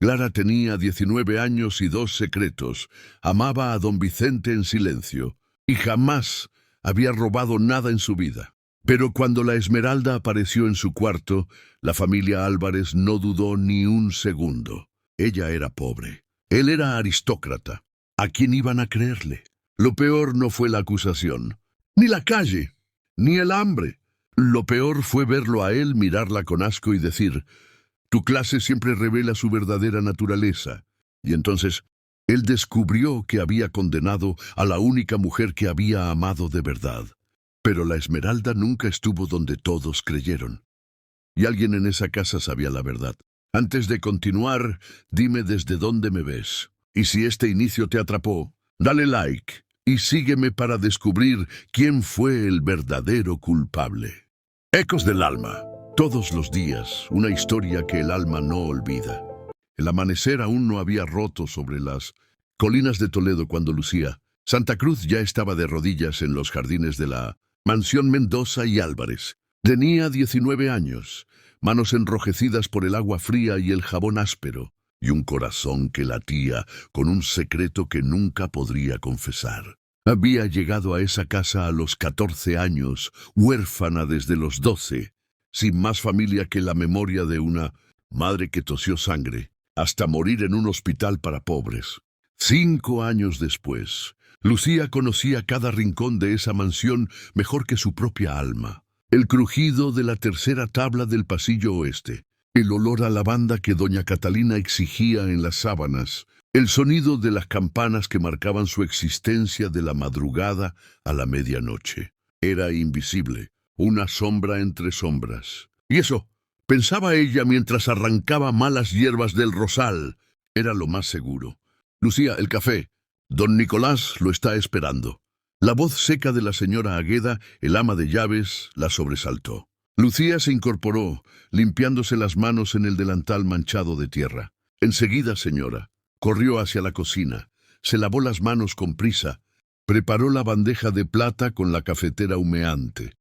Clara tenía 19 años y 2 secretos. Amaba a don Vicente en silencio y jamás había robado nada en su vida. Pero cuando la Esmeralda apareció en su cuarto, la familia Álvarez no dudó ni un segundo. Ella era pobre. Él era aristócrata. ¿A quién iban a creerle? Lo peor no fue la acusación, ni la calle, ni el hambre. Lo peor fue verlo a él mirarla con asco y decir: «Tu clase siempre revela su verdadera naturaleza». Y entonces él descubrió que había condenado a la única mujer que había amado de verdad. Pero la Esmeralda nunca estuvo donde todos creyeron. Y alguien en esa casa sabía la verdad. Antes de continuar, dime desde dónde me ves. Y si este inicio te atrapó, dale like y sígueme para descubrir quién fue el verdadero culpable. Ecos del alma. Todos los días, una historia que el alma no olvida. El amanecer aún no había roto sobre las colinas de Toledo cuando Lucía Santa Cruz ya estaba de rodillas en los jardines de la mansión Mendoza y Álvarez. Tenía 19 años, manos enrojecidas por el agua fría y el jabón áspero, y un corazón que latía con un secreto que nunca podría confesar. Había llegado a esa casa a los 14 años, huérfana desde los 12, sin más familia que la memoria de una madre que tosió sangre, hasta morir en un hospital para pobres. 5 años después, Lucía conocía cada rincón de esa mansión mejor que su propia alma. El crujido de la tercera tabla del pasillo oeste, el olor a lavanda que doña Catalina exigía en las sábanas, el sonido de las campanas que marcaban su existencia de la madrugada a la medianoche. Era invisible, una sombra entre sombras. Y eso, pensaba ella mientras arrancaba malas hierbas del rosal, era lo más seguro. «Lucía, el café. Don Nicolás lo está esperando». La voz seca de la señora Águeda, el ama de llaves, la sobresaltó. Lucía se incorporó, limpiándose las manos en el delantal manchado de tierra. «Enseguida, señora». Corrió hacia la cocina, se lavó las manos con prisa, preparó la bandeja de plata con la cafetera humeante,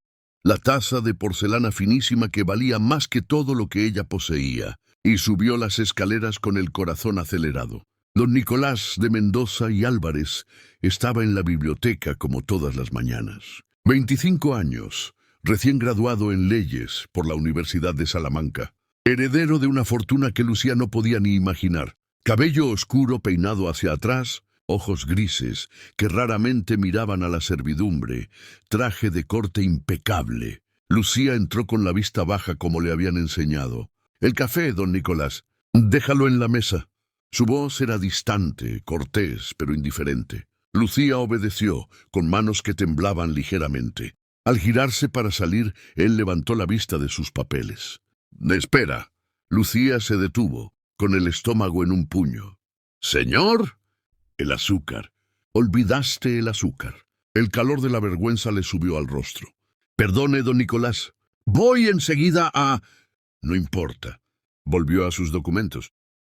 la taza de porcelana finísima que valía más que todo lo que ella poseía, y subió las escaleras con el corazón acelerado. Don Nicolás de Mendoza y Álvarez estaba en la biblioteca como todas las mañanas. 25 años, recién graduado en leyes por la Universidad de Salamanca, heredero de una fortuna que Lucía no podía ni imaginar. Cabello oscuro peinado hacia atrás, ojos grises que raramente miraban a la servidumbre, traje de corte impecable. Lucía entró con la vista baja como le habían enseñado. «El café, don Nicolás. Déjalo en la mesa». Su voz era distante, cortés, pero indiferente. Lucía obedeció, con manos que temblaban ligeramente. Al girarse para salir, él levantó la vista de sus papeles. «Espera». Lucía se detuvo, con el estómago en un puño. «¿Señor?» «El azúcar». «Olvidaste el azúcar». El calor de la vergüenza le subió al rostro. «Perdone, don Nicolás. Voy enseguida a...» «No importa». Volvió a sus documentos.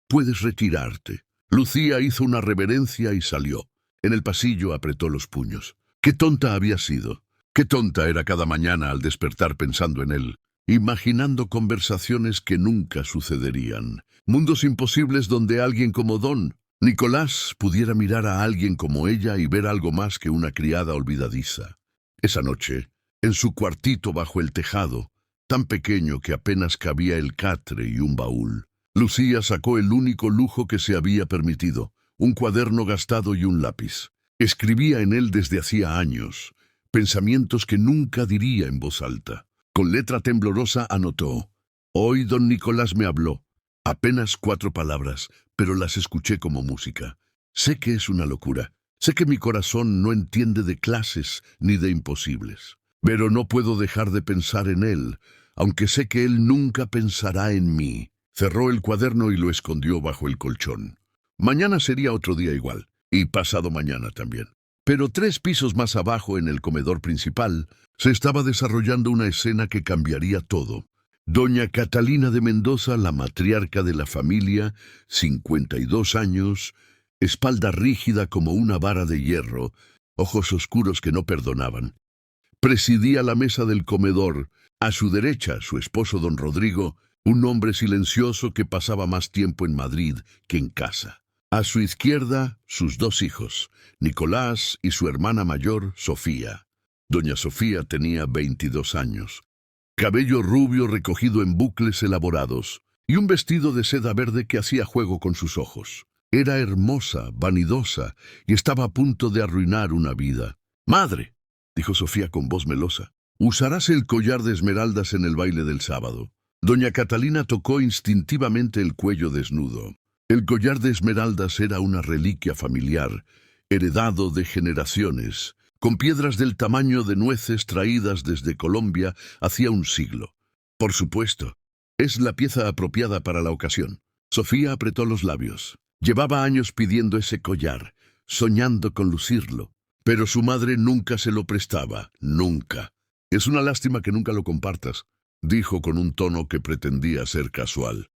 «Puedes retirarte». Lucía hizo una reverencia y salió. En el pasillo apretó los puños. Qué tonta había sido. Qué tonta era cada mañana al despertar pensando en él, imaginando conversaciones que nunca sucederían. Mundos imposibles donde alguien como don Nicolás pudiera mirar a alguien como ella y ver algo más que una criada olvidadiza. Esa noche, en su cuartito bajo el tejado, tan pequeño que apenas cabía el catre y un baúl, Lucía sacó el único lujo que se había permitido, un cuaderno gastado y un lápiz. Escribía en él desde hacía años, pensamientos que nunca diría en voz alta. Con letra temblorosa anotó: «Hoy don Nicolás me habló». Apenas 4 palabras, pero las escuché como música. Sé que es una locura. Sé que mi corazón no entiende de clases ni de imposibles. Pero no puedo dejar de pensar en él, aunque sé que él nunca pensará en mí. Cerró el cuaderno y lo escondió bajo el colchón. Mañana sería otro día igual, y pasado mañana también. Pero 3 pisos más abajo, en el comedor principal, se estaba desarrollando una escena que cambiaría todo. Doña Catalina de Mendoza, la matriarca de la familia, 52 años, espalda rígida como una vara de hierro, ojos oscuros que no perdonaban. Presidía la mesa del comedor. A su derecha, su esposo don Rodrigo, un hombre silencioso que pasaba más tiempo en Madrid que en casa. A su izquierda, sus dos hijos, Nicolás y su hermana mayor, Sofía. Doña Sofía tenía 22 años. Cabello rubio recogido en bucles elaborados y un vestido de seda verde que hacía juego con sus ojos. Era hermosa, vanidosa y estaba a punto de arruinar una vida. «Madre», dijo Sofía con voz melosa, «usarás el collar de esmeraldas en el baile del sábado». Doña Catalina tocó instintivamente el cuello desnudo. El collar de esmeraldas era una reliquia familiar, heredado de generaciones, con piedras del tamaño de nueces traídas desde Colombia hacía un siglo. Por supuesto, es la pieza apropiada para la ocasión. Sofía apretó los labios. Llevaba años pidiendo ese collar, soñando con lucirlo, pero su madre nunca se lo prestaba, nunca. «Es una lástima que nunca lo compartas», dijo con un tono que pretendía ser casual.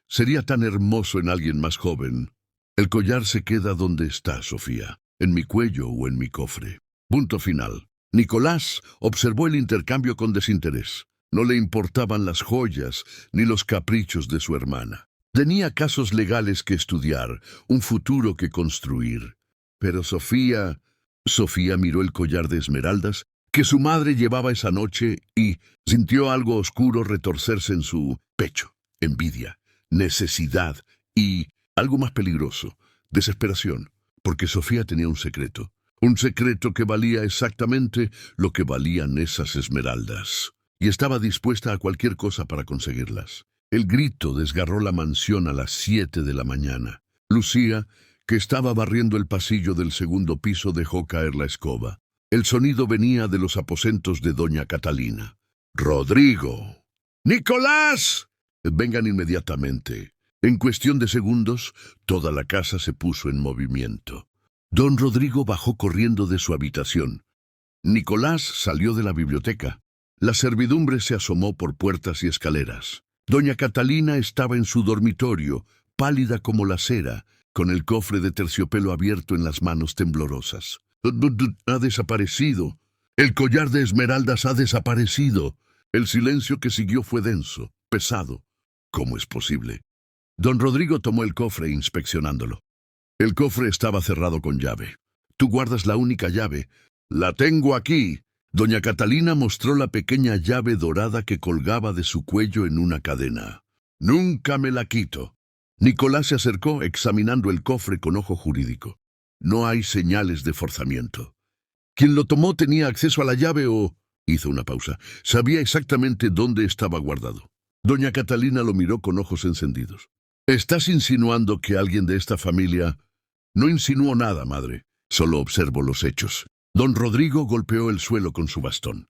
«Sería tan hermoso en alguien más joven. El collar se queda donde está, Sofía, en mi cuello o en mi cofre». Punto final. Nicolás observó el intercambio con desinterés. No le importaban las joyas ni los caprichos de su hermana. Tenía casos legales que estudiar, un futuro que construir. Pero Sofía miró el collar de esmeraldas que su madre llevaba esa noche y sintió algo oscuro retorcerse en su pecho. Envidia, necesidad y, algo más peligroso, desesperación, porque Sofía tenía un secreto. Un secreto que valía exactamente lo que valían esas esmeraldas, y estaba dispuesta a cualquier cosa para conseguirlas. El grito desgarró la mansión a las 7 de la mañana. Lucía, que estaba barriendo el pasillo del segundo piso, dejó caer la escoba. El sonido venía de los aposentos de doña Catalina. «¡Rodrigo! ¡Nicolás! Vengan inmediatamente». En cuestión de segundos, toda la casa se puso en movimiento. Don Rodrigo bajó corriendo de su habitación. Nicolás salió de la biblioteca. La servidumbre se asomó por puertas y escaleras. Doña Catalina estaba en su dormitorio, pálida como la cera, con el cofre de terciopelo abierto en las manos temblorosas. «Ha desaparecido. El collar de esmeraldas ha desaparecido». El silencio que siguió fue denso, pesado. ¿Cómo es posible? Don Rodrigo tomó el cofre inspeccionándolo. El cofre estaba cerrado con llave. «Tú guardas la única llave». «La tengo aquí». Doña Catalina mostró la pequeña llave dorada que colgaba de su cuello en una cadena. «Nunca me la quito». Nicolás se acercó examinando el cofre con ojo jurídico. «No hay señales de forzamiento. ¿Quién lo tomó tenía acceso a la llave o...?» Hizo una pausa. Sabía exactamente dónde estaba guardado. Doña Catalina lo miró con ojos encendidos. «¿Estás insinuando que alguien de esta familia...?» «No insinúo nada, madre. Solo observo los hechos». Don Rodrigo golpeó el suelo con su bastón.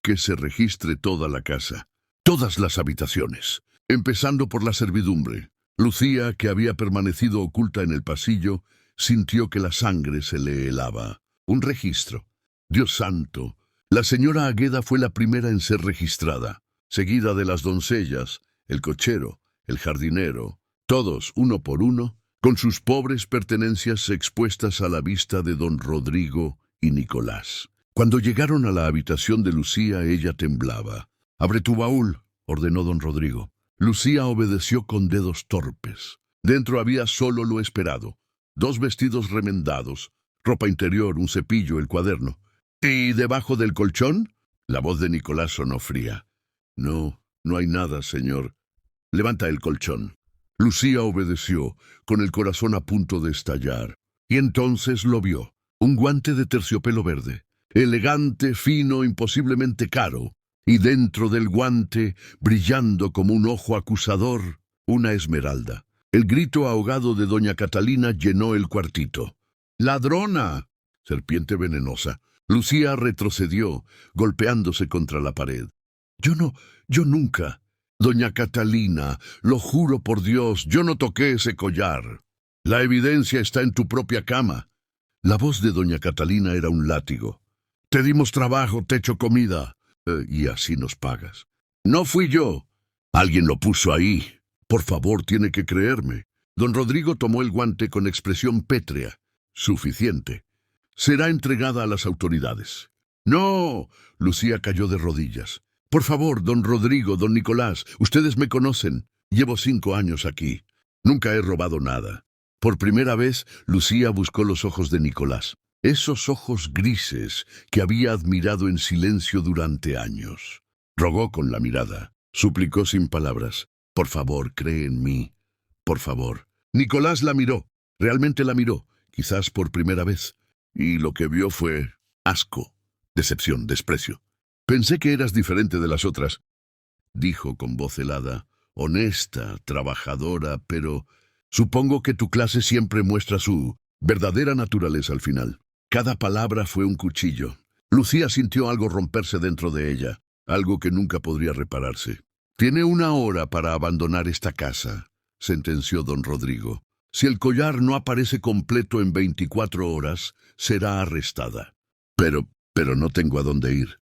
«Que se registre toda la casa, todas las habitaciones, empezando por la servidumbre». Lucía, que había permanecido oculta en el pasillo, sintió que la sangre se le helaba. Un registro. Dios santo. La señora Águeda fue la primera en ser registrada, seguida de las doncellas, el cochero, el jardinero, todos, uno por uno, con sus pobres pertenencias expuestas a la vista de don Rodrigo y Nicolás. Cuando llegaron a la habitación de Lucía, ella temblaba. «Abre tu baúl», ordenó don Rodrigo. Lucía obedeció con dedos torpes. Dentro había solo lo esperado: 2 vestidos remendados, ropa interior, un cepillo, el cuaderno. «¿Y debajo del colchón?» La voz de Nicolás sonó fría. «No, no hay nada, señor». «Levanta el colchón». Lucía obedeció, con el corazón a punto de estallar. Y entonces lo vio. Un guante de terciopelo verde, elegante, fino, imposiblemente caro. Y dentro del guante, brillando como un ojo acusador, una esmeralda. El grito ahogado de doña Catalina llenó el cuartito. «¡Ladrona!». Serpiente venenosa. Lucía retrocedió, golpeándose contra la pared. Yo nunca. Doña Catalina, lo juro por Dios, yo no toqué ese collar. La evidencia está en tu propia cama». La voz de doña Catalina era un látigo. «Te dimos trabajo, te echo comida. Y así nos pagas». «No fui yo. Alguien lo puso ahí. Por favor, tiene que creerme». Don Rodrigo tomó el guante con expresión pétrea. «Suficiente. Será entregada a las autoridades». «No». Lucía cayó de rodillas. Por favor, don Rodrigo, don Nicolás, ustedes me conocen. Llevo 5 años aquí. Nunca he robado nada. Por primera vez, Lucía buscó los ojos de Nicolás. Esos ojos grises que había admirado en silencio durante años. Rogó con la mirada. Suplicó sin palabras. Por favor, cree en mí. Por favor. Nicolás la miró. Realmente la miró. Quizás por primera vez. Y lo que vio fue asco, decepción, desprecio. Pensé que eras diferente de las otras, dijo con voz helada, honesta, trabajadora, pero supongo que tu clase siempre muestra su verdadera naturaleza al final. Cada palabra fue un cuchillo. Lucía sintió algo romperse dentro de ella, algo que nunca podría repararse. Tiene 1 hora para abandonar esta casa, sentenció don Rodrigo. Si el collar no aparece completo en 24 horas, será arrestada. Pero no tengo a dónde ir.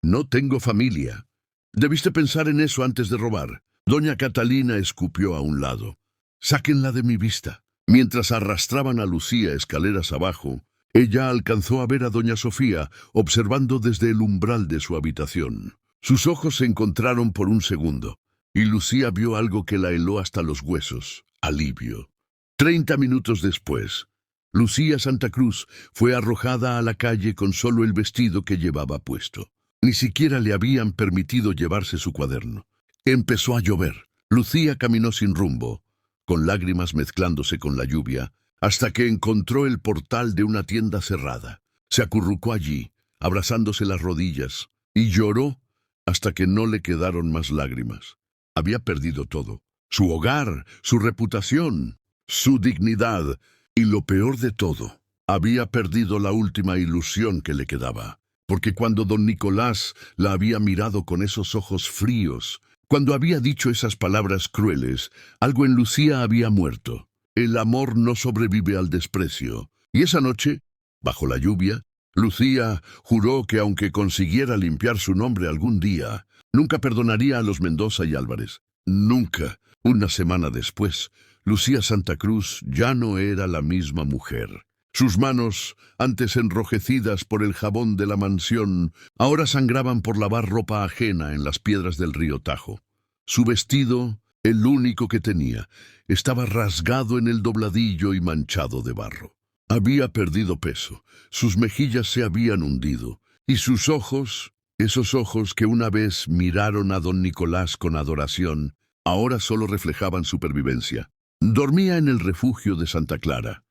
No tengo familia. Debiste pensar en eso antes de robar. Doña Catalina escupió a un lado. Sáquenla de mi vista. Mientras arrastraban a Lucía escaleras abajo, ella alcanzó a ver a doña Sofía observando desde el umbral de su habitación. Sus ojos se encontraron por un segundo, y Lucía vio algo que la heló hasta los huesos. Alivio. 30 minutos después, Lucía Santa Cruz fue arrojada a la calle con solo el vestido que llevaba puesto. Ni siquiera le habían permitido llevarse su cuaderno. Empezó a llover. Lucía caminó sin rumbo, con lágrimas mezclándose con la lluvia, hasta que encontró el portal de una tienda cerrada. Se acurrucó allí, abrazándose las rodillas, y lloró hasta que no le quedaron más lágrimas. Había perdido todo: su hogar, su reputación, su dignidad, y lo peor de todo, había perdido la última ilusión que le quedaba. Porque cuando don Nicolás la había mirado con esos ojos fríos, cuando había dicho esas palabras crueles, algo en Lucía había muerto. El amor no sobrevive al desprecio. Y esa noche, bajo la lluvia, Lucía juró que aunque consiguiera limpiar su nombre algún día, nunca perdonaría a los Mendoza y Álvarez. Nunca. 1 semana después, Lucía Santa Cruz ya no era la misma mujer. Sus manos, antes enrojecidas por el jabón de la mansión, ahora sangraban por lavar ropa ajena en las piedras del río Tajo. Su vestido, el único que tenía, estaba rasgado en el dobladillo y manchado de barro. Había perdido peso, sus mejillas se habían hundido, y sus ojos, esos ojos que una vez miraron a don Nicolás con adoración, ahora solo reflejaban supervivencia. Dormía en el refugio de Santa Clara,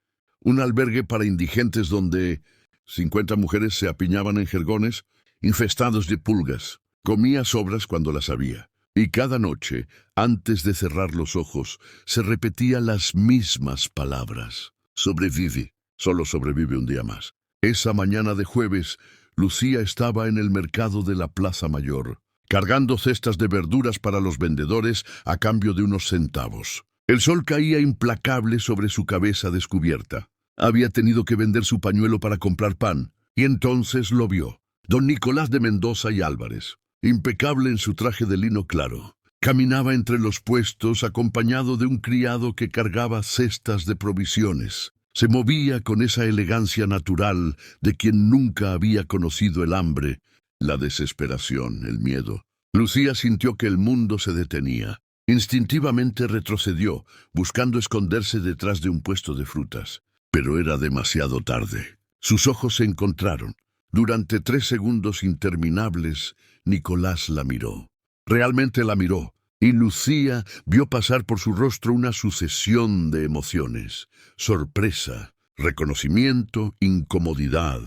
un albergue para indigentes donde 50 mujeres se apiñaban en jergones infestados de pulgas. Comía sobras cuando las había, y cada noche, antes de cerrar los ojos, se repetía las mismas palabras. Sobrevive, solo sobrevive un día más. Esa mañana de jueves, Lucía estaba en el mercado de la Plaza Mayor, cargando cestas de verduras para los vendedores a cambio de unos centavos. El sol caía implacable sobre su cabeza descubierta. Había tenido que vender su pañuelo para comprar pan, y entonces lo vio. Don Nicolás de Mendoza y Álvarez, impecable en su traje de lino claro, caminaba entre los puestos acompañado de un criado que cargaba cestas de provisiones. Se movía con esa elegancia natural de quien nunca había conocido el hambre, la desesperación, el miedo. Lucía sintió que el mundo se detenía. Instintivamente retrocedió, buscando esconderse detrás de un puesto de frutas. Pero era demasiado tarde. Sus ojos se encontraron. Durante 3 segundos interminables, Nicolás la miró. Realmente la miró, y Lucía vio pasar por su rostro una sucesión de emociones: sorpresa, reconocimiento, incomodidad.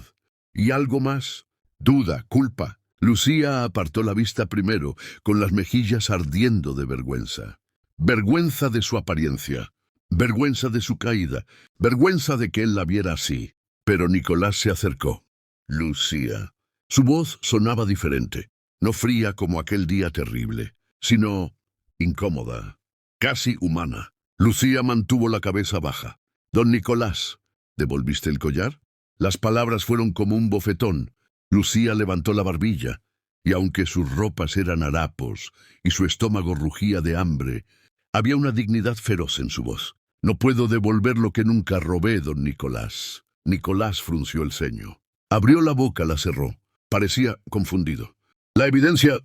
¿Y algo más? Duda, culpa. Lucía apartó la vista primero, con las mejillas ardiendo de vergüenza. Vergüenza de su apariencia, vergüenza de su caída, vergüenza de que él la viera así. Pero Nicolás se acercó. Lucía. Su voz sonaba diferente, no fría como aquel día terrible, sino incómoda, casi humana. Lucía mantuvo la cabeza baja. Don Nicolás, ¿devolviste el collar? Las palabras fueron como un bofetón. Lucía levantó la barbilla, y aunque sus ropas eran harapos y su estómago rugía de hambre, había una dignidad feroz en su voz. No puedo devolver lo que nunca robé, don Nicolás. Nicolás frunció el ceño. Abrió la boca, la cerró. Parecía confundido. La evidencia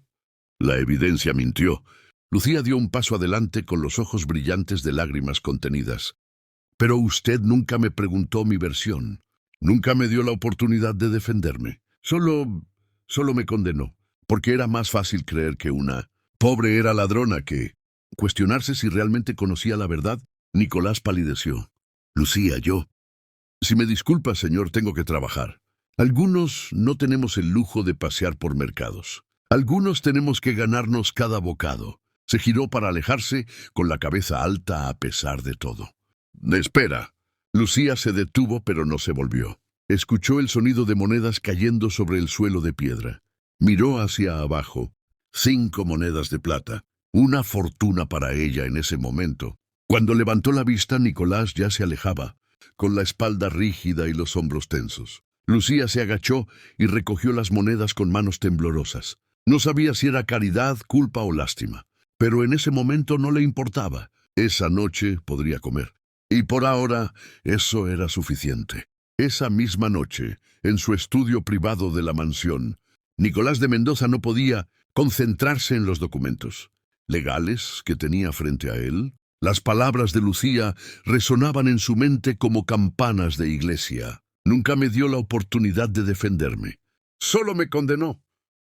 La evidencia mintió. Lucía dio un paso adelante con los ojos brillantes de lágrimas contenidas. Pero usted nunca me preguntó mi versión. Nunca me dio la oportunidad de defenderme. Solo me condenó, porque era más fácil creer que una pobre era ladrona que cuestionarse si realmente conocía la verdad. Nicolás palideció. Lucía, yo. Si me disculpa, señor, tengo que trabajar. Algunos no tenemos el lujo de pasear por mercados. Algunos tenemos que ganarnos cada bocado. Se giró para alejarse, con la cabeza alta a pesar de todo. Espera. Lucía se detuvo, pero no se volvió. Escuchó el sonido de monedas cayendo sobre el suelo de piedra. Miró hacia abajo. 5 monedas de plata. Una fortuna para ella en ese momento. Cuando levantó la vista, Nicolás ya se alejaba, con la espalda rígida y los hombros tensos. Lucía se agachó y recogió las monedas con manos temblorosas. No sabía si era caridad, culpa o lástima. Pero en ese momento no le importaba. Esa noche podría comer. Y por ahora, eso era suficiente. Esa misma noche, en su estudio privado de la mansión, Nicolás de Mendoza no podía concentrarse en los documentos legales que tenía frente a él. Las palabras de Lucía resonaban en su mente como campanas de iglesia. Nunca me dio la oportunidad de defenderme. Solo me condenó.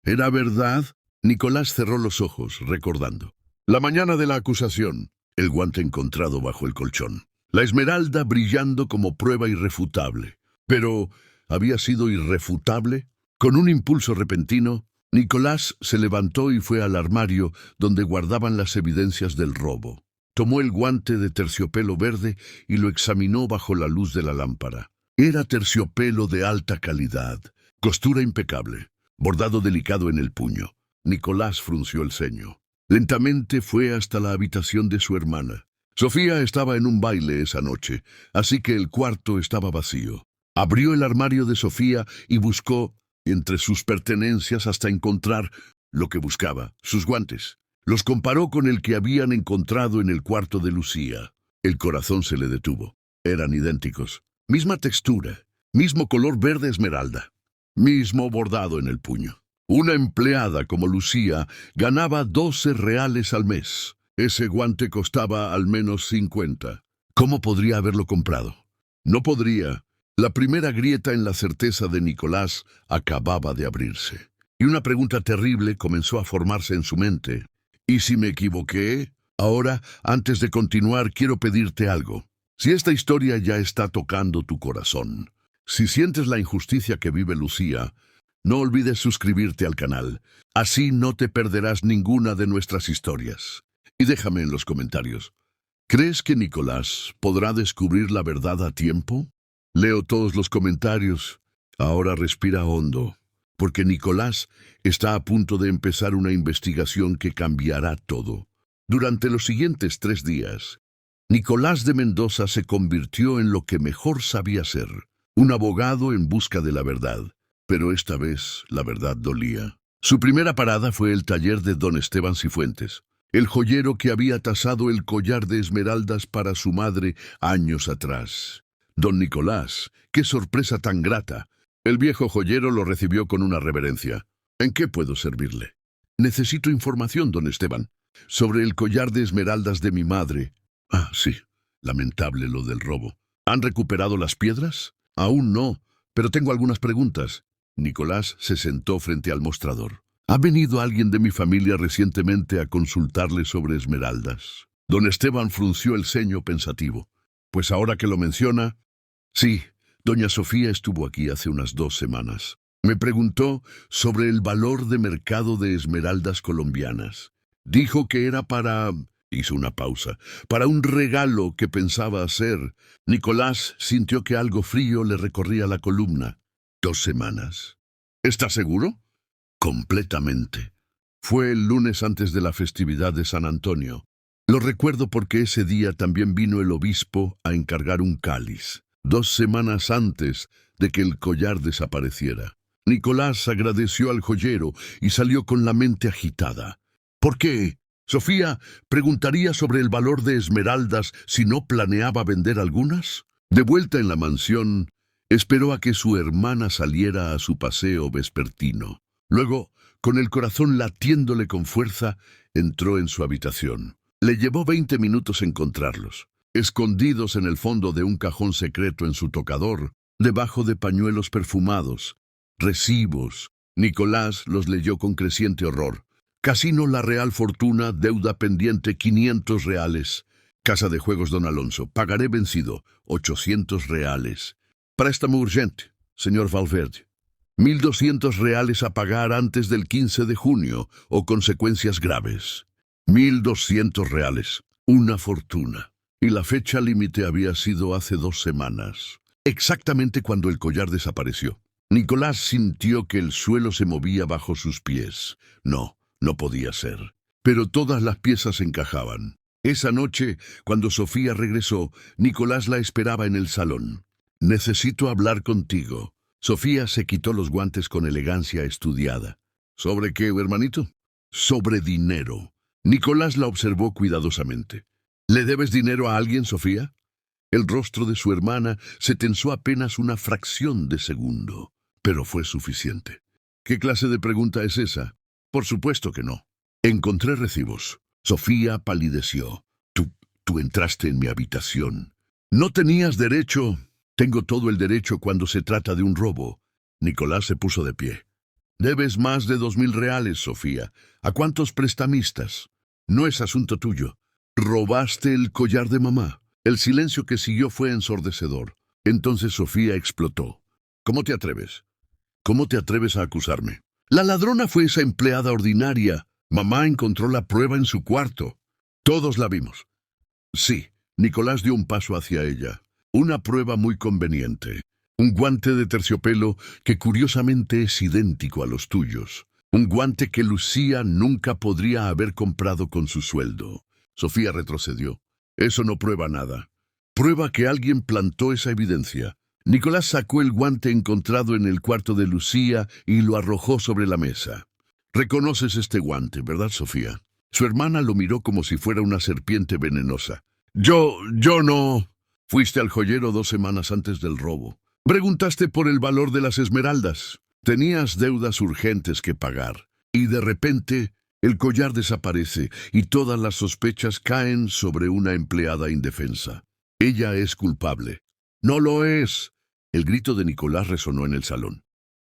¿Era verdad? Nicolás cerró los ojos, recordando. La mañana de la acusación, el guante encontrado bajo el colchón. La esmeralda brillando como prueba irrefutable. Pero, ¿había sido irrefutable? Con un impulso repentino, Nicolás se levantó y fue al armario donde guardaban las evidencias del robo. Tomó el guante de terciopelo verde y lo examinó bajo la luz de la lámpara. Era terciopelo de alta calidad, costura impecable, bordado delicado en el puño. Nicolás frunció el ceño. Lentamente fue hasta la habitación de su hermana. Sofía estaba en un baile esa noche, así que el cuarto estaba vacío. Abrió el armario de Sofía y buscó entre sus pertenencias hasta encontrar lo que buscaba, sus guantes. Los comparó con el que habían encontrado en el cuarto de Lucía. El corazón se le detuvo. Eran idénticos. Misma textura, mismo color verde esmeralda, mismo bordado en el puño. Una empleada como Lucía ganaba 12 reales al mes. Ese guante costaba al menos 50. ¿Cómo podría haberlo comprado? No podría. La primera grieta en la certeza de Nicolás acababa de abrirse. Y una pregunta terrible comenzó a formarse en su mente. ¿Y si me equivoqué? Ahora, antes de continuar, quiero pedirte algo. Si esta historia ya está tocando tu corazón, si sientes la injusticia que vive Lucía, no olvides suscribirte al canal. Así no te perderás ninguna de nuestras historias. Y déjame en los comentarios. ¿Crees que Nicolás podrá descubrir la verdad a tiempo? Leo todos los comentarios. Ahora respira hondo, porque Nicolás está a punto de empezar una investigación que cambiará todo. Durante los siguientes 3 días, Nicolás de Mendoza se convirtió en lo que mejor sabía ser, un abogado en busca de la verdad. Pero esta vez la verdad dolía. Su primera parada fue el taller de don Esteban Cifuentes, el joyero que había tasado el collar de esmeraldas para su madre años atrás. Don Nicolás, qué sorpresa tan grata. El viejo joyero lo recibió con una reverencia. ¿En qué puedo servirle? Necesito información, don Esteban, sobre el collar de esmeraldas de mi madre. Ah, sí, lamentable lo del robo. ¿Han recuperado las piedras? Aún no, pero tengo algunas preguntas. Nicolás se sentó frente al mostrador. ¿Ha venido alguien de mi familia recientemente a consultarle sobre esmeraldas? Don Esteban frunció el ceño pensativo. Pues ahora que lo menciona, sí, doña Sofía estuvo aquí hace unas 2 semanas. Me preguntó sobre el valor de mercado de esmeraldas colombianas. Dijo que era para... Hizo una pausa. Para un regalo que pensaba hacer. Nicolás sintió que algo frío le recorría la columna. 2 semanas. ¿Está seguro? Completamente. Fue el lunes antes de la festividad de San Antonio. Lo recuerdo porque ese día también vino el obispo a encargar un cáliz, 2 semanas antes de que el collar desapareciera. Nicolás agradeció al joyero y salió con la mente agitada. ¿Por qué? ¿Sofía preguntaría sobre el valor de esmeraldas si no planeaba vender algunas? De vuelta en la mansión, esperó a que su hermana saliera a su paseo vespertino. Luego Con el corazón latiéndole con fuerza, entró en su habitación. Le llevó 20 minutos encontrarlos, escondidos en el fondo de un cajón secreto en su tocador, debajo de pañuelos perfumados, recibos. Nicolás los leyó con creciente horror. Casino La Real Fortuna, deuda pendiente 500 reales. Casa de Juegos Don Alonso, pagaré vencido, 800 reales. Préstamo urgente, señor Valverde. 1.200 reales a pagar antes del 15 de junio o consecuencias graves. 1.200 reales, una fortuna. Y la fecha límite había sido hace 2 semanas, exactamente cuando el collar desapareció. Nicolás sintió que el suelo se movía bajo sus pies. No podía ser. Pero todas las piezas encajaban. Esa noche, cuando Sofía regresó, Nicolás la esperaba en el salón. «Necesito hablar contigo». Sofía se quitó los guantes con elegancia estudiada. «¿Sobre qué, hermanito?» «Sobre dinero». Nicolás la observó cuidadosamente. «¿Le debes dinero a alguien, Sofía?» El rostro de su hermana se tensó apenas una fracción de segundo, pero fue suficiente. «¿Qué clase de pregunta es esa?» «Por supuesto que no. Encontré recibos». Sofía palideció. Tú entraste en mi habitación. «No tenías derecho». «Tengo todo el derecho cuando se trata de un robo». Nicolás se puso de pie. «Debes más de 2.000 reales, Sofía. ¿A cuántos prestamistas?» «No es asunto tuyo». «Robaste el collar de mamá». El silencio que siguió fue ensordecedor. Entonces Sofía explotó. «¿Cómo te atreves? ¿Cómo te atreves a acusarme?» «La ladrona fue esa empleada ordinaria. Mamá encontró la prueba en su cuarto. Todos la vimos». «Sí». Nicolás dio un paso hacia ella. «Una prueba muy conveniente. Un guante de terciopelo que curiosamente es idéntico a los tuyos. Un guante que Lucía nunca podría haber comprado con su sueldo». Sofía retrocedió. «Eso no prueba nada. Prueba que alguien plantó esa evidencia». Nicolás sacó el guante encontrado en el cuarto de Lucía y lo arrojó sobre la mesa. «Reconoces este guante, ¿verdad, Sofía?» Su hermana lo miró como si fuera una serpiente venenosa. Yo no. Fuiste al joyero 2 semanas antes del robo. Preguntaste por el valor de las esmeraldas. Tenías deudas urgentes que pagar. Y de repente, el collar desaparece y todas las sospechas caen sobre una empleada indefensa. Ella es culpable. «No lo es». El grito de Nicolás resonó en el salón.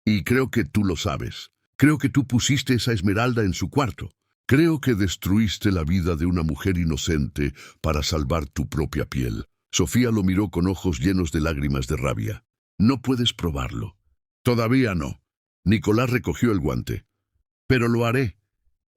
«Y creo que tú lo sabes. Creo que tú pusiste esa esmeralda en su cuarto. Creo que destruiste la vida de una mujer inocente para salvar tu propia piel». Sofía lo miró con ojos llenos de lágrimas de rabia. «No puedes probarlo». «Todavía no». Nicolás recogió el guante. «Pero lo haré.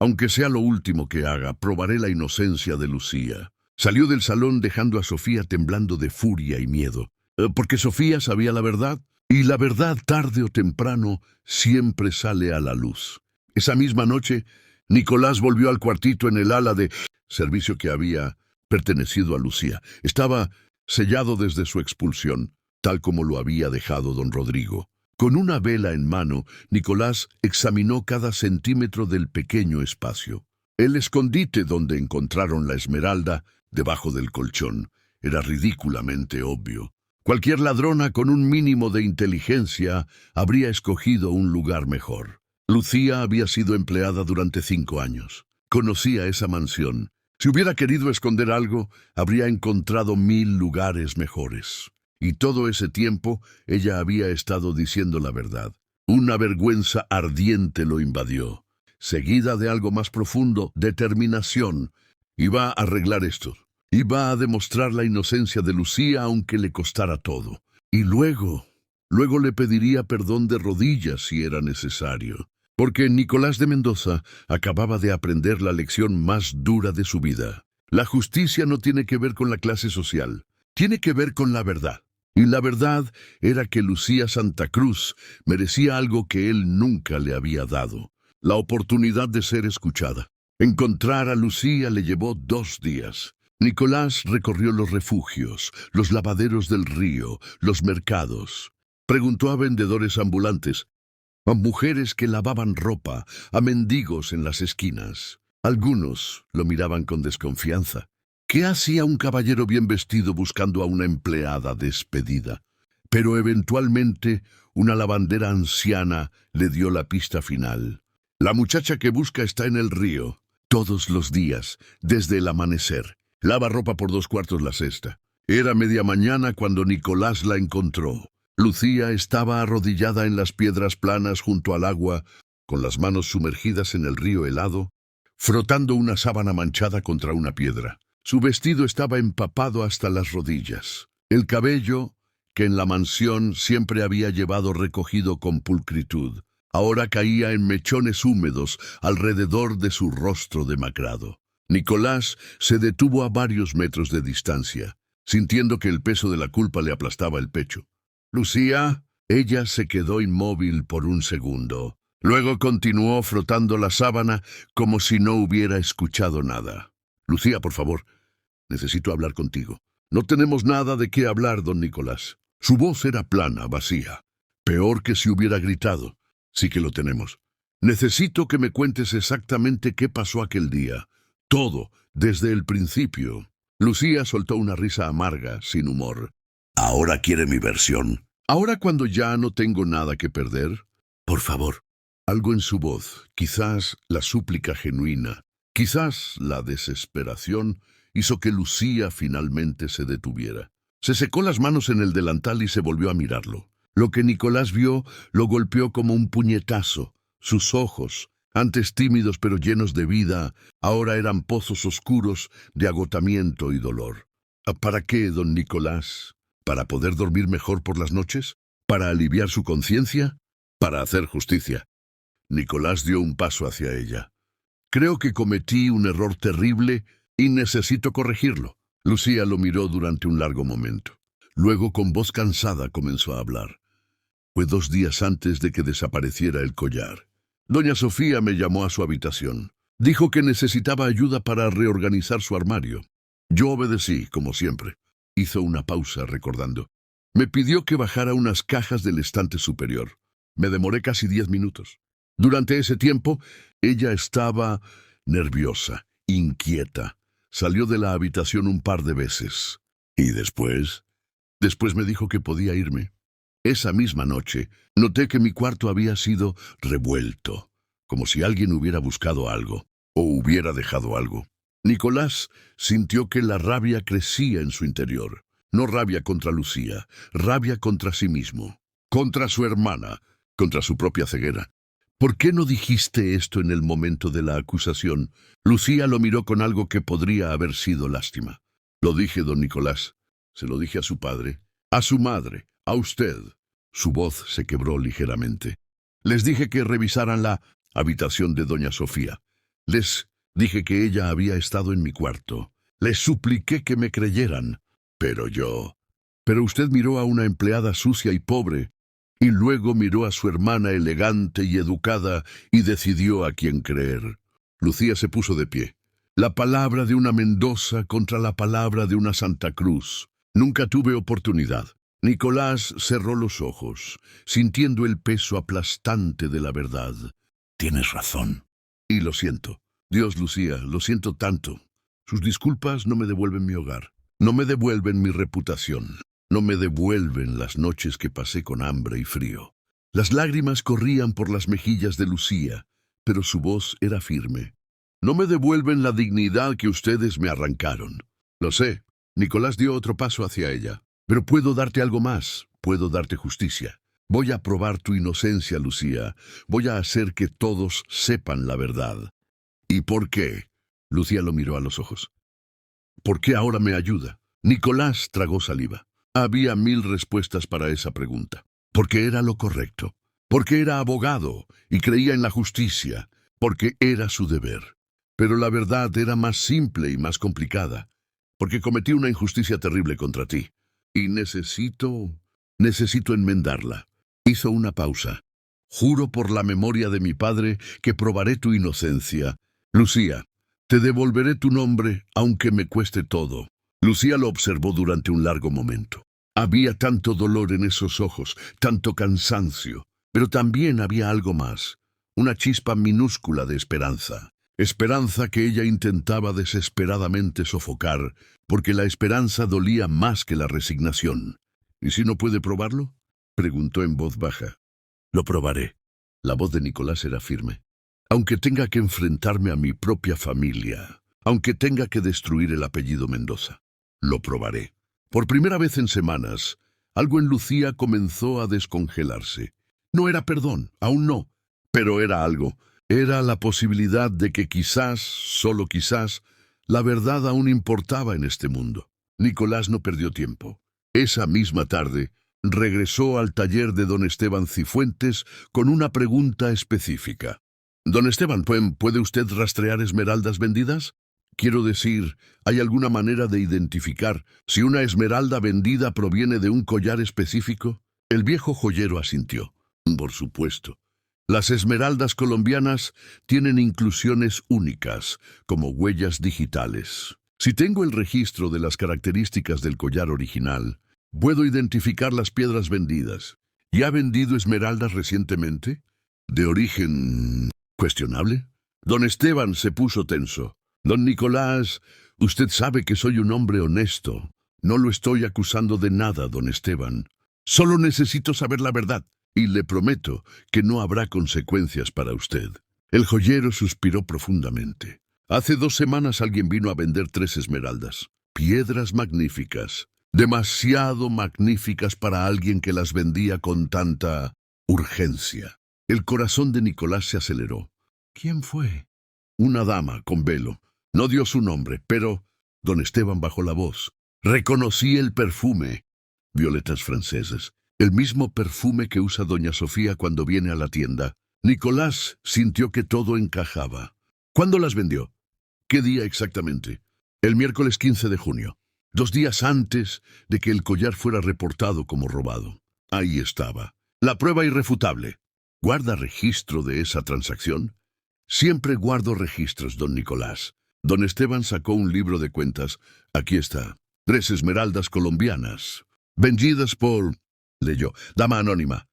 Aunque sea lo último que haga, probaré la inocencia de Lucía». Salió del salón dejando a Sofía temblando de furia y miedo. Porque Sofía sabía la verdad, y la verdad tarde o temprano siempre sale a la luz. Esa misma noche, Nicolás volvió al cuartito en el ala de servicio que había pertenecido a Lucía. Estaba sellado desde su expulsión, tal como lo había dejado don Rodrigo. Con una vela en mano, Nicolás examinó cada centímetro del pequeño espacio. El escondite donde encontraron la esmeralda, debajo del colchón, era ridículamente obvio. Cualquier ladrona con un mínimo de inteligencia habría escogido un lugar mejor. Lucía había sido empleada durante 5 años. Conocía esa mansión. Si hubiera querido esconder algo, habría encontrado 1000 lugares mejores. Y todo ese tiempo, ella había estado diciendo la verdad. Una vergüenza ardiente lo invadió, seguida de algo más profundo, determinación. Iba a arreglar esto. Iba a demostrar la inocencia de Lucía aunque le costara todo. Y luego le pediría perdón de rodillas si era necesario. Porque Nicolás de Mendoza acababa de aprender la lección más dura de su vida. La justicia no tiene que ver con la clase social, tiene que ver con la verdad. Y la verdad era que Lucía Santa Cruz merecía algo que él nunca le había dado: la oportunidad de ser escuchada. Encontrar a Lucía le llevó 2 días. Nicolás recorrió los refugios, los lavaderos del río, los mercados. Preguntó a vendedores ambulantes, a mujeres que lavaban ropa, a mendigos en las esquinas. Algunos lo miraban con desconfianza. ¿Qué hacía un caballero bien vestido buscando a una empleada despedida? Pero eventualmente una lavandera anciana le dio la pista final. La muchacha que busca está en el río, todos los días, desde el amanecer. Lava ropa por 2/4 la cesta. Era media mañana cuando Nicolás la encontró. Lucía estaba arrodillada en las piedras planas junto al agua, con las manos sumergidas en el río helado, frotando una sábana manchada contra una piedra. Su vestido estaba empapado hasta las rodillas. El cabello, que en la mansión siempre había llevado recogido con pulcritud, ahora caía en mechones húmedos alrededor de su rostro demacrado. Nicolás se detuvo a varios metros de distancia, sintiendo que el peso de la culpa le aplastaba el pecho. «Lucía». Ella se quedó inmóvil por un segundo. Luego continuó frotando la sábana como si no hubiera escuchado nada. «Lucía, por favor, necesito hablar contigo». «No tenemos nada de qué hablar, don Nicolás». Su voz era plana, vacía. Peor que si hubiera gritado. «Sí que lo tenemos. Necesito que me cuentes exactamente qué pasó aquel día. Todo, desde el principio». Lucía soltó una risa amarga, sin humor. «¿Ahora quiere mi versión? ¿Ahora cuando ya no tengo nada que perder? Por favor». Algo en su voz, quizás la súplica genuina, quizás la desesperación, hizo que Lucía finalmente se detuviera. Se secó las manos en el delantal y se volvió a mirarlo. Lo que Nicolás vio lo golpeó como un puñetazo. Sus ojos, antes tímidos pero llenos de vida, ahora eran pozos oscuros de agotamiento y dolor. ¿Para qué, don Nicolás? ¿Para poder dormir mejor por las noches? ¿Para aliviar su conciencia? ¿Para hacer justicia? Nicolás dio un paso hacia ella. «Creo que cometí un error terrible y necesito corregirlo». Lucía lo miró durante un largo momento. Luego, con voz cansada, comenzó a hablar. «Fue 2 días antes de que desapareciera el collar. Doña Sofía me llamó a su habitación. Dijo que necesitaba ayuda para reorganizar su armario. Yo obedecí, como siempre». Hizo una pausa, recordando. «Me pidió que bajara unas cajas del estante superior. Me demoré casi 10 minutos. Durante ese tiempo, ella estaba nerviosa, inquieta. Salió de la habitación un par de veces. ¿Y después? Después me dijo que podía irme. Esa misma noche, noté que mi cuarto había sido revuelto, como si alguien hubiera buscado algo, o hubiera dejado algo». Nicolás sintió que la rabia crecía en su interior. No rabia contra Lucía, rabia contra sí mismo, contra su hermana, contra su propia ceguera. «¿Por qué no dijiste esto en el momento de la acusación?» Lucía lo miró con algo que podría haber sido lástima. «Lo dije, don Nicolás. Se lo dije a su padre, a su madre, a usted». Su voz se quebró ligeramente. «Les dije que revisaran la habitación de doña Sofía. Les dije que ella había estado en mi cuarto. Les supliqué que me creyeran. Pero usted miró a una empleada sucia y pobre, y luego miró a su hermana elegante y educada y decidió a quién creer». Lucía se puso de pie. «La palabra de una Mendoza contra la palabra de una Santa Cruz. Nunca tuve oportunidad». Nicolás cerró los ojos, sintiendo el peso aplastante de la verdad. «Tienes razón. Y lo siento. Dios, Lucía, lo siento tanto. Sus disculpas no me devuelven mi hogar. No me devuelven mi reputación. No me devuelven las noches que pasé con hambre y frío». Las lágrimas corrían por las mejillas de Lucía, pero su voz era firme. «No me devuelven la dignidad que ustedes me arrancaron». «Lo sé». Nicolás dio otro paso hacia ella. «Pero puedo darte algo más. Puedo darte justicia. Voy a probar tu inocencia, Lucía. Voy a hacer que todos sepan la verdad». «¿Y por qué?» Lucía lo miró a los ojos. «¿Por qué ahora me ayuda?» Nicolás tragó saliva. Había 1000 respuestas para esa pregunta. Porque era lo correcto. Porque era abogado y creía en la justicia. Porque era su deber. Pero la verdad era más simple y más complicada. Porque cometí una injusticia terrible contra ti. Y necesito enmendarla». Hizo una pausa. «Juro por la memoria de mi padre que probaré tu inocencia. Lucía, te devolveré tu nombre aunque me cueste todo». Lucía lo observó durante un largo momento. Había tanto dolor en esos ojos, tanto cansancio, pero también había algo más, una chispa minúscula de esperanza. Esperanza que ella intentaba desesperadamente sofocar, porque la esperanza dolía más que la resignación. «¿Y si no puede probarlo?», preguntó en voz baja. «Lo probaré». La voz de Nicolás era firme. aunque tenga que enfrentarme a mi propia familia, aunque tenga que destruir el apellido Mendoza. Lo probaré. Por primera vez en semanas, algo en Lucía comenzó a descongelarse. No era perdón, aún no, pero era algo. Era la posibilidad de que quizás, solo quizás, la verdad aún importaba en este mundo. Nicolás no perdió tiempo. Esa misma tarde, regresó al taller de don Esteban Cifuentes con una pregunta específica. Don Esteban, ¿puede usted rastrear esmeraldas vendidas? Quiero decir, ¿hay alguna manera de identificar si una esmeralda vendida proviene de un collar específico? El viejo joyero asintió. Por supuesto. Las esmeraldas colombianas tienen inclusiones únicas, como huellas digitales. Si tengo el registro de las características del collar original, puedo identificar las piedras vendidas. ¿Y ha vendido esmeraldas recientemente? ¿De origen cuestionable? Don Esteban se puso tenso. Don Nicolás, usted sabe que soy un hombre honesto. No lo estoy acusando de nada, don Esteban. Solo necesito saber la verdad, y le prometo que no habrá consecuencias para usted. El joyero suspiró profundamente. Hace 2 semanas alguien vino a vender 3 esmeraldas. Piedras magníficas. Demasiado magníficas para alguien que las vendía con tanta urgencia. El corazón de Nicolás se aceleró. ¿Quién fue? Una dama con velo. No dio su nombre, pero don Esteban bajó la voz. Reconocí el perfume. Violetas francesas. El mismo perfume que usa doña Sofía cuando viene a la tienda. Nicolás sintió que todo encajaba. ¿Cuándo las vendió? ¿Qué día exactamente? El miércoles 15 de junio. 2 días antes de que el collar fuera reportado como robado. Ahí estaba. La prueba irrefutable. ¿Guarda registro de esa transacción? Siempre guardo registros, don Nicolás. Don Esteban sacó un libro de cuentas. Aquí está. 3 esmeraldas colombianas. Vendidas por... Leyó. Dama anónima.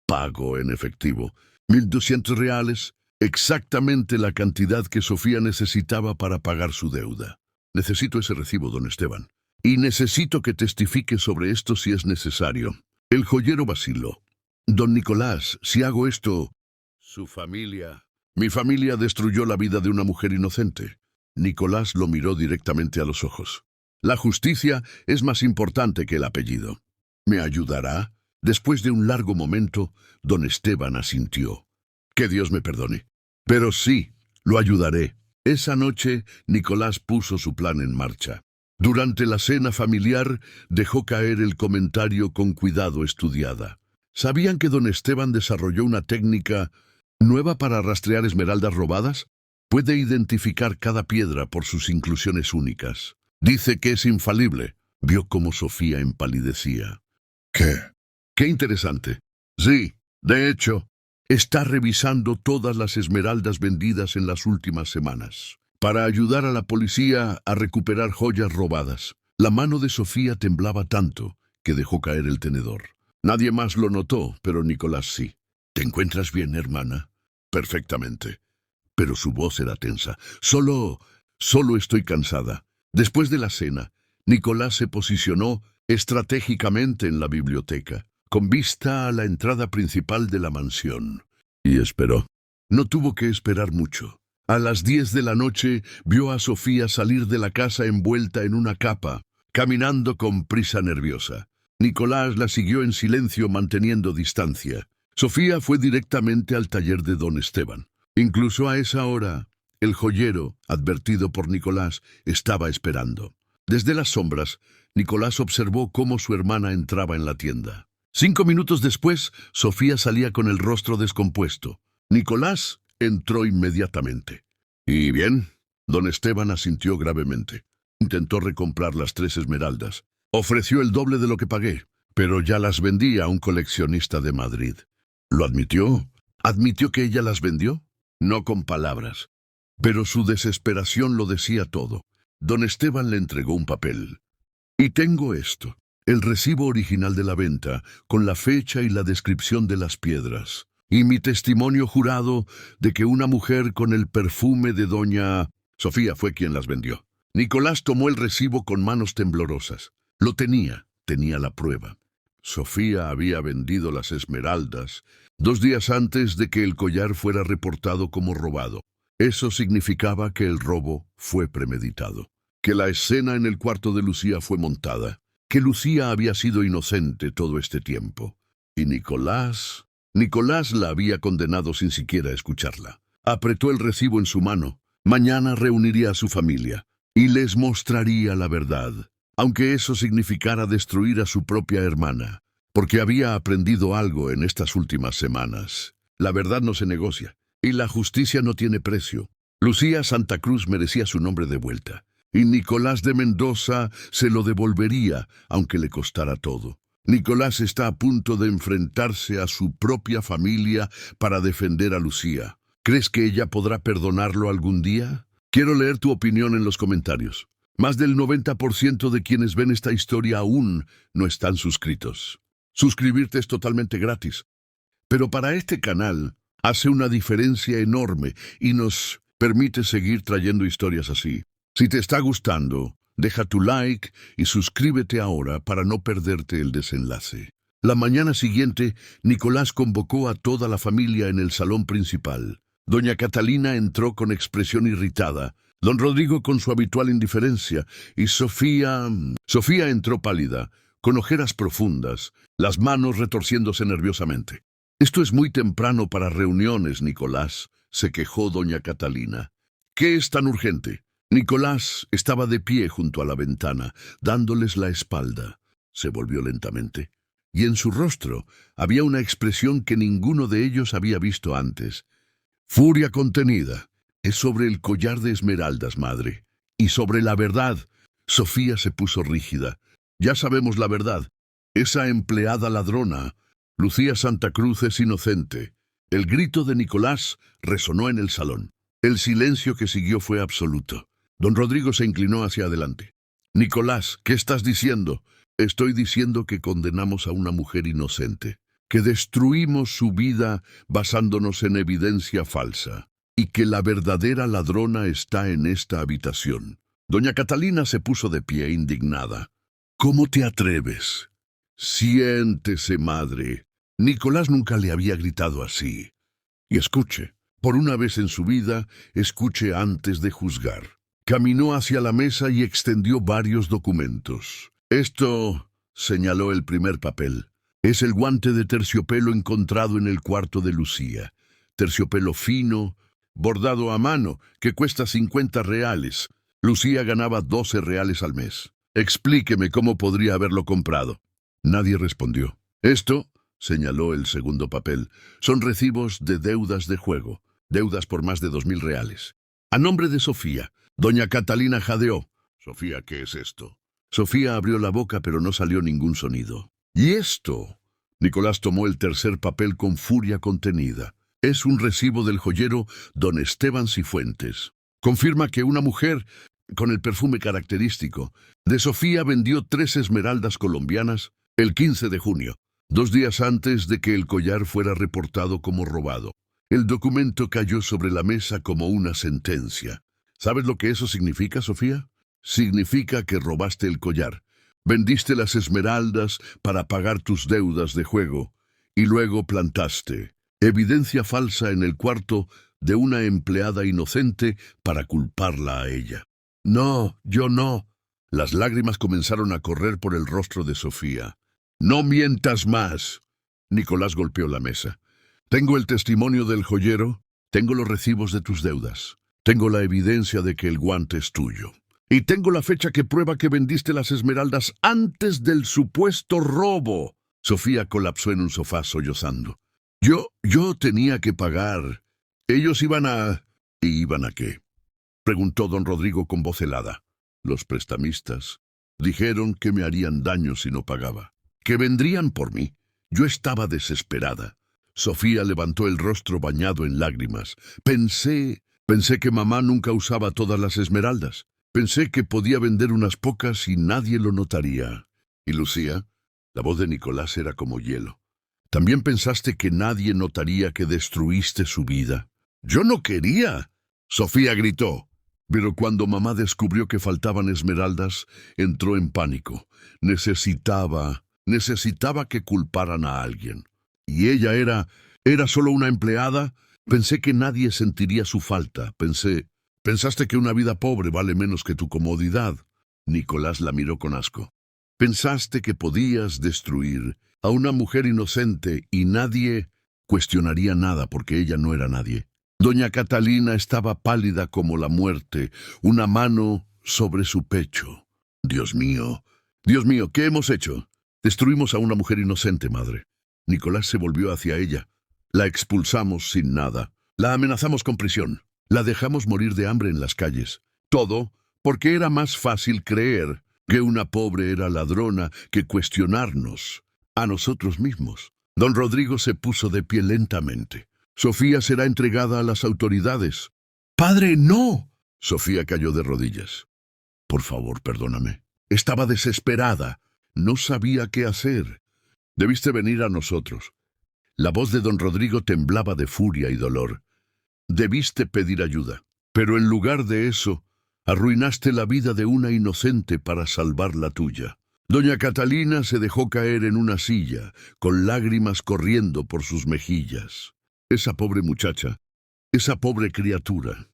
Pago en efectivo. 1.200 reales. Exactamente la cantidad que Sofía necesitaba para pagar su deuda. Necesito ese recibo, don Esteban. Y necesito que testifique sobre esto si es necesario. El joyero vaciló. Don Nicolás, si hago esto... Su familia... Mi familia destruyó la vida de una mujer inocente. Nicolás lo miró directamente a los ojos. La justicia es más importante que el apellido. ¿Me ayudará? Después de un largo momento, don Esteban asintió. Que Dios me perdone. Pero sí, lo ayudaré. Esa noche, Nicolás puso su plan en marcha. Durante la cena familiar, dejó caer el comentario con cuidado estudiada. ¿Sabían que don Esteban desarrolló una técnica nueva para rastrear esmeraldas robadas? Puede identificar cada piedra por sus inclusiones únicas. Dice que es infalible. Vio cómo Sofía empalidecía. ¿Qué? ¡Qué interesante! Sí, de hecho, está revisando todas las esmeraldas vendidas en las últimas semanas, para ayudar a la policía a recuperar joyas robadas. La mano de Sofía temblaba tanto que dejó caer el tenedor. Nadie más lo notó, pero Nicolás sí. ¿Te encuentras bien, hermana? Perfectamente. Pero su voz era tensa. Solo estoy cansada. Después de la cena, Nicolás se posicionó estratégicamente en la biblioteca, con vista a la entrada principal de la mansión. Y esperó. No tuvo que esperar mucho. A las 10 de la noche vio a Sofía salir de la casa envuelta en una capa, caminando con prisa nerviosa. Nicolás la siguió en silencio manteniendo distancia. Sofía fue directamente al taller de don Esteban. Incluso a esa hora, el joyero, advertido por Nicolás, estaba esperando. Desde las sombras, Nicolás observó cómo su hermana entraba en la tienda. 5 minutos después, Sofía salía con el rostro descompuesto. Nicolás entró inmediatamente. ¿Y bien? Don Esteban asintió gravemente. Intentó recomprar las 3 esmeraldas. Ofreció el doble de lo que pagué, pero ya las vendí a un coleccionista de Madrid. ¿Lo admitió? ¿Admitió que ella las vendió? No con palabras. Pero su desesperación lo decía todo. Don Esteban le entregó un papel. Y tengo esto, el recibo original de la venta, con la fecha y la descripción de las piedras. Y mi testimonio jurado de que una mujer con el perfume de doña Sofía fue quien las vendió. Nicolás tomó el recibo con manos temblorosas. Lo tenía la prueba. Sofía había vendido las esmeraldas 2 días antes de que el collar fuera reportado como robado. Eso significaba que el robo fue premeditado, que la escena en el cuarto de Lucía fue montada, que Lucía había sido inocente todo este tiempo. Y Nicolás la había condenado sin siquiera escucharla. Apretó el recibo en su mano. Mañana reuniría a su familia y les mostraría la verdad, aunque eso significara destruir a su propia hermana, porque había aprendido algo en estas últimas semanas. La verdad no se negocia, y la justicia no tiene precio. Lucía Santa Cruz merecía su nombre de vuelta, y Nicolás de Mendoza se lo devolvería, aunque le costara todo. Nicolás está a punto de enfrentarse a su propia familia para defender a Lucía. ¿Crees que ella podrá perdonarlo algún día? Quiero leer tu opinión en los comentarios. Más del 90% de quienes ven esta historia aún no están suscritos. Suscribirte es totalmente gratis, pero para este canal hace una diferencia enorme y nos permite seguir trayendo historias así. Si te está gustando, deja tu like y suscríbete ahora para no perderte el desenlace. La mañana siguiente, Nicolás convocó a toda la familia en el salón principal. Doña Catalina entró con expresión irritada, don Rodrigo con su habitual indiferencia, y Sofía entró pálida, con ojeras profundas, las manos retorciéndose nerviosamente. «Esto es muy temprano para reuniones, Nicolás», se quejó doña Catalina. «¿Qué es tan urgente?» Nicolás estaba de pie junto a la ventana, dándoles la espalda. Se volvió lentamente, y en su rostro había una expresión que ninguno de ellos había visto antes. «Furia contenida. Es sobre el collar de esmeraldas, madre. Y sobre la verdad». Sofía se puso rígida. «Ya sabemos la verdad. Esa empleada ladrona, Lucía Santa Cruz, es inocente». El grito de Nicolás resonó en el salón. El silencio que siguió fue absoluto. Don Rodrigo se inclinó hacia adelante. «Nicolás, ¿qué estás diciendo?» «Estoy diciendo que condenamos a una mujer inocente, que destruimos su vida basándonos en evidencia falsa, y que la verdadera ladrona está en esta habitación». Doña Catalina se puso de pie, indignada. «¿Cómo te atreves?» «Siéntese, madre». Nicolás nunca le había gritado así. «Y escuche, por una vez en su vida, escuche antes de juzgar». Caminó hacia la mesa y extendió varios documentos. «Esto», señaló el primer papel, «es el guante de terciopelo encontrado en el cuarto de Lucía. Terciopelo fino, bordado a mano, que cuesta 50 reales. Lucía ganaba 12 reales al mes. Explíqueme cómo podría haberlo comprado». Nadie respondió. «Esto», señaló el segundo papel, «son recibos de deudas de juego, deudas por más de 2.000 reales. A nombre de Sofía». Doña Catalina jadeó. «Sofía, ¿qué es esto?» Sofía abrió la boca, pero no salió ningún sonido. «¿Y esto?» Nicolás tomó el tercer papel con furia contenida. «Es un recibo del joyero don Esteban Cifuentes. Confirma que una mujer con el perfume característico de Sofía vendió 3 esmeraldas colombianas el 15 de junio, 2 días antes de que el collar fuera reportado como robado». El documento cayó sobre la mesa como una sentencia. ¿Sabes lo que eso significa, Sofía? Significa que robaste el collar, vendiste las esmeraldas para pagar tus deudas de juego y luego plantaste evidencia falsa en el cuarto de una empleada inocente para culparla a ella. «No, yo no». Las lágrimas comenzaron a correr por el rostro de Sofía. «No mientas más». Nicolás golpeó la mesa. «Tengo el testimonio del joyero, tengo los recibos de tus deudas. Tengo la evidencia de que el guante es tuyo. Y tengo la fecha que prueba que vendiste las esmeraldas antes del supuesto robo». Sofía colapsó en un sofá sollozando. Yo tenía que pagar. Ellos iban a... ¿Y iban a qué?», preguntó don Rodrigo con voz helada. «Los prestamistas dijeron que me harían daño si no pagaba, que vendrían por mí. Yo estaba desesperada». Sofía levantó el rostro bañado en lágrimas. Pensé que mamá nunca usaba todas las esmeraldas. Pensé que podía vender unas pocas y nadie lo notaría». «¿Y Lucía?». La voz de Nicolás era como hielo. «¿También pensaste que nadie notaría que destruiste su vida?». «Yo no quería», Sofía gritó. «Pero cuando mamá descubrió que faltaban esmeraldas, entró en pánico. Necesitaba Necesitaba que culparan a alguien. Y ella era solo una empleada. Pensé que nadie sentiría su falta. Pensaste que una vida pobre vale menos que tu comodidad. Nicolás la miró con asco. Pensaste que podías destruir a una mujer inocente y nadie cuestionaría nada porque ella no era nadie. Doña Catalina estaba pálida como la muerte, una mano sobre su pecho. Dios mío, ¿qué hemos hecho? Destruimos a una mujer inocente, madre. Nicolás se volvió hacia ella. La expulsamos sin nada. La amenazamos con prisión. La dejamos morir de hambre en las calles. Todo porque era más fácil creer que una pobre era ladrona que cuestionarnos a nosotros mismos. Don Rodrigo se puso de pie lentamente. Sofía será entregada a las autoridades. ¡Padre, no! Sofía cayó de rodillas. Por favor, perdóname. Estaba desesperada. No sabía qué hacer. Debiste venir a nosotros. La voz de don Rodrigo temblaba de furia y dolor. Debiste pedir ayuda. Pero en lugar de eso, arruinaste la vida de una inocente para salvar la tuya. Doña Catalina se dejó caer en una silla, con lágrimas corriendo por sus mejillas. Esa pobre muchacha, esa pobre criatura.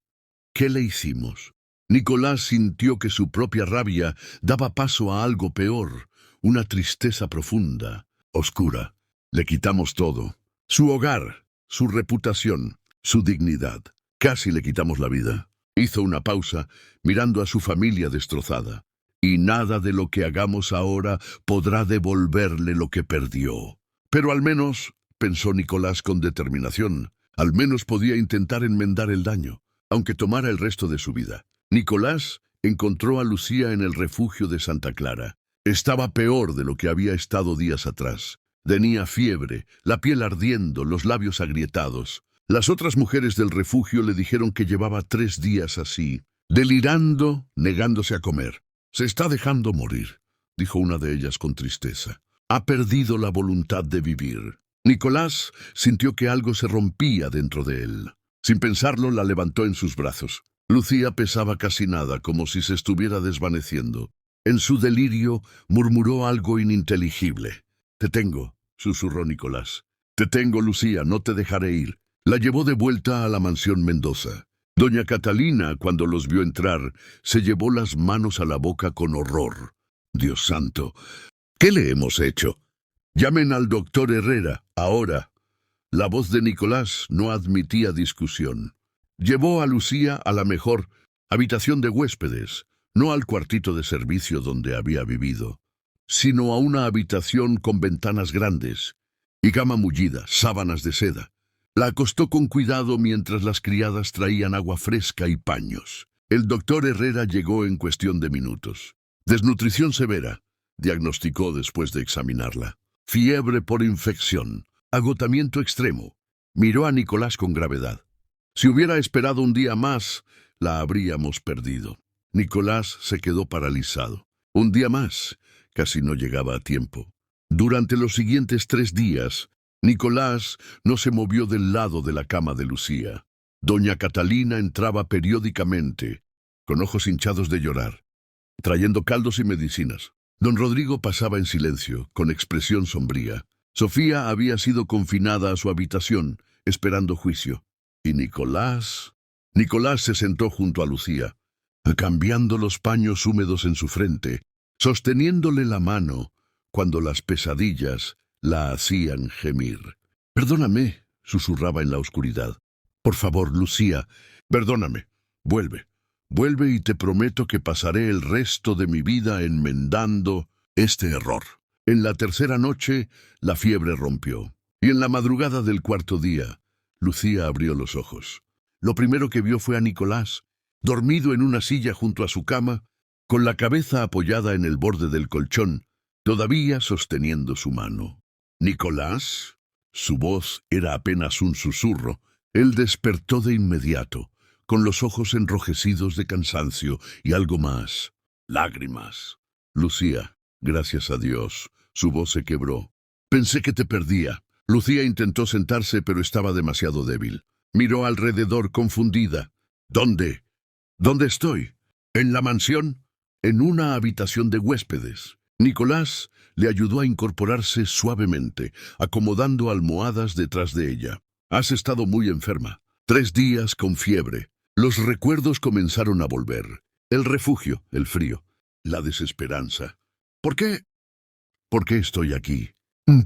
¿Qué le hicimos? Nicolás sintió que su propia rabia daba paso a algo peor, una tristeza profunda, oscura. Le quitamos todo. Su hogar, su reputación, su dignidad. Casi le quitamos la vida. Hizo una pausa, mirando a su familia destrozada. Y nada de lo que hagamos ahora podrá devolverle lo que perdió. Pero al menos, pensó Nicolás con determinación, al menos podía intentar enmendar el daño, aunque tomara el resto de su vida. Nicolás encontró a Lucía en el refugio de Santa Clara. Estaba peor de lo que había estado días atrás. Tenía fiebre, la piel ardiendo, los labios agrietados. Las otras mujeres del refugio le dijeron que llevaba 3 días así, delirando, negándose a comer. Se está dejando morir, dijo una de ellas con tristeza. Ha perdido la voluntad de vivir. Nicolás sintió que algo se rompía dentro de él. Sin pensarlo, la levantó en sus brazos. Lucía pesaba casi nada, como si se estuviera desvaneciendo. En su delirio, murmuró algo ininteligible. «Te tengo», susurró Nicolás. «Te tengo, Lucía, no te dejaré ir». La llevó de vuelta a la mansión Mendoza. Doña Catalina, cuando los vio entrar, se llevó las manos a la boca con horror. «Dios santo, ¿qué le hemos hecho? Llamen al doctor Herrera, ahora». La voz de Nicolás no admitía discusión. Llevó a Lucía a la mejor habitación de huéspedes, no al cuartito de servicio donde había vivido, sino a una habitación con ventanas grandes y cama mullida, sábanas de seda. La acostó con cuidado mientras las criadas traían agua fresca y paños. El doctor Herrera llegó en cuestión de minutos. «Desnutrición severa», diagnosticó después de examinarla. «Fiebre por infección. Agotamiento extremo». Miró a Nicolás con gravedad. Si hubiera esperado un día más, la habríamos perdido. Nicolás se quedó paralizado. Un día más. Casi no llegaba a tiempo. Durante los siguientes 3 días, Nicolás no se movió del lado de la cama de Lucía. Doña Catalina entraba periódicamente, con ojos hinchados de llorar, trayendo caldos y medicinas. Don Rodrigo pasaba en silencio, con expresión sombría. Sofía había sido confinada a su habitación, esperando juicio. Y Nicolás se sentó junto a Lucía, cambiando los paños húmedos en su frente, sosteniéndole la mano cuando las pesadillas la hacían gemir. «Perdóname», susurraba en la oscuridad. «Por favor, Lucía, perdóname. Vuelve y te prometo que pasaré el resto de mi vida enmendando este error». En la tercera noche, la fiebre rompió, y en la madrugada del 4.º día, Lucía abrió los ojos. Lo primero que vio fue a Nicolás, dormido en una silla junto a su cama, con la cabeza apoyada en el borde del colchón, todavía sosteniendo su mano. «¿Nicolás?» Su voz era apenas un susurro. Él despertó de inmediato, con los ojos enrojecidos de cansancio y algo más, lágrimas. «Lucía, gracias a Dios». Su voz se quebró. «Pensé que te perdía». Lucía intentó sentarse, pero estaba demasiado débil. Miró alrededor confundida. «¿Dónde? ¿Dónde estoy? ¿En la mansión?» «En una habitación de huéspedes». Nicolás le ayudó a incorporarse suavemente, acomodando almohadas detrás de ella. Has estado muy enferma. 3 días con fiebre. Los recuerdos comenzaron a volver. El refugio, el frío, la desesperanza. ¿Por qué? ¿Por qué estoy aquí?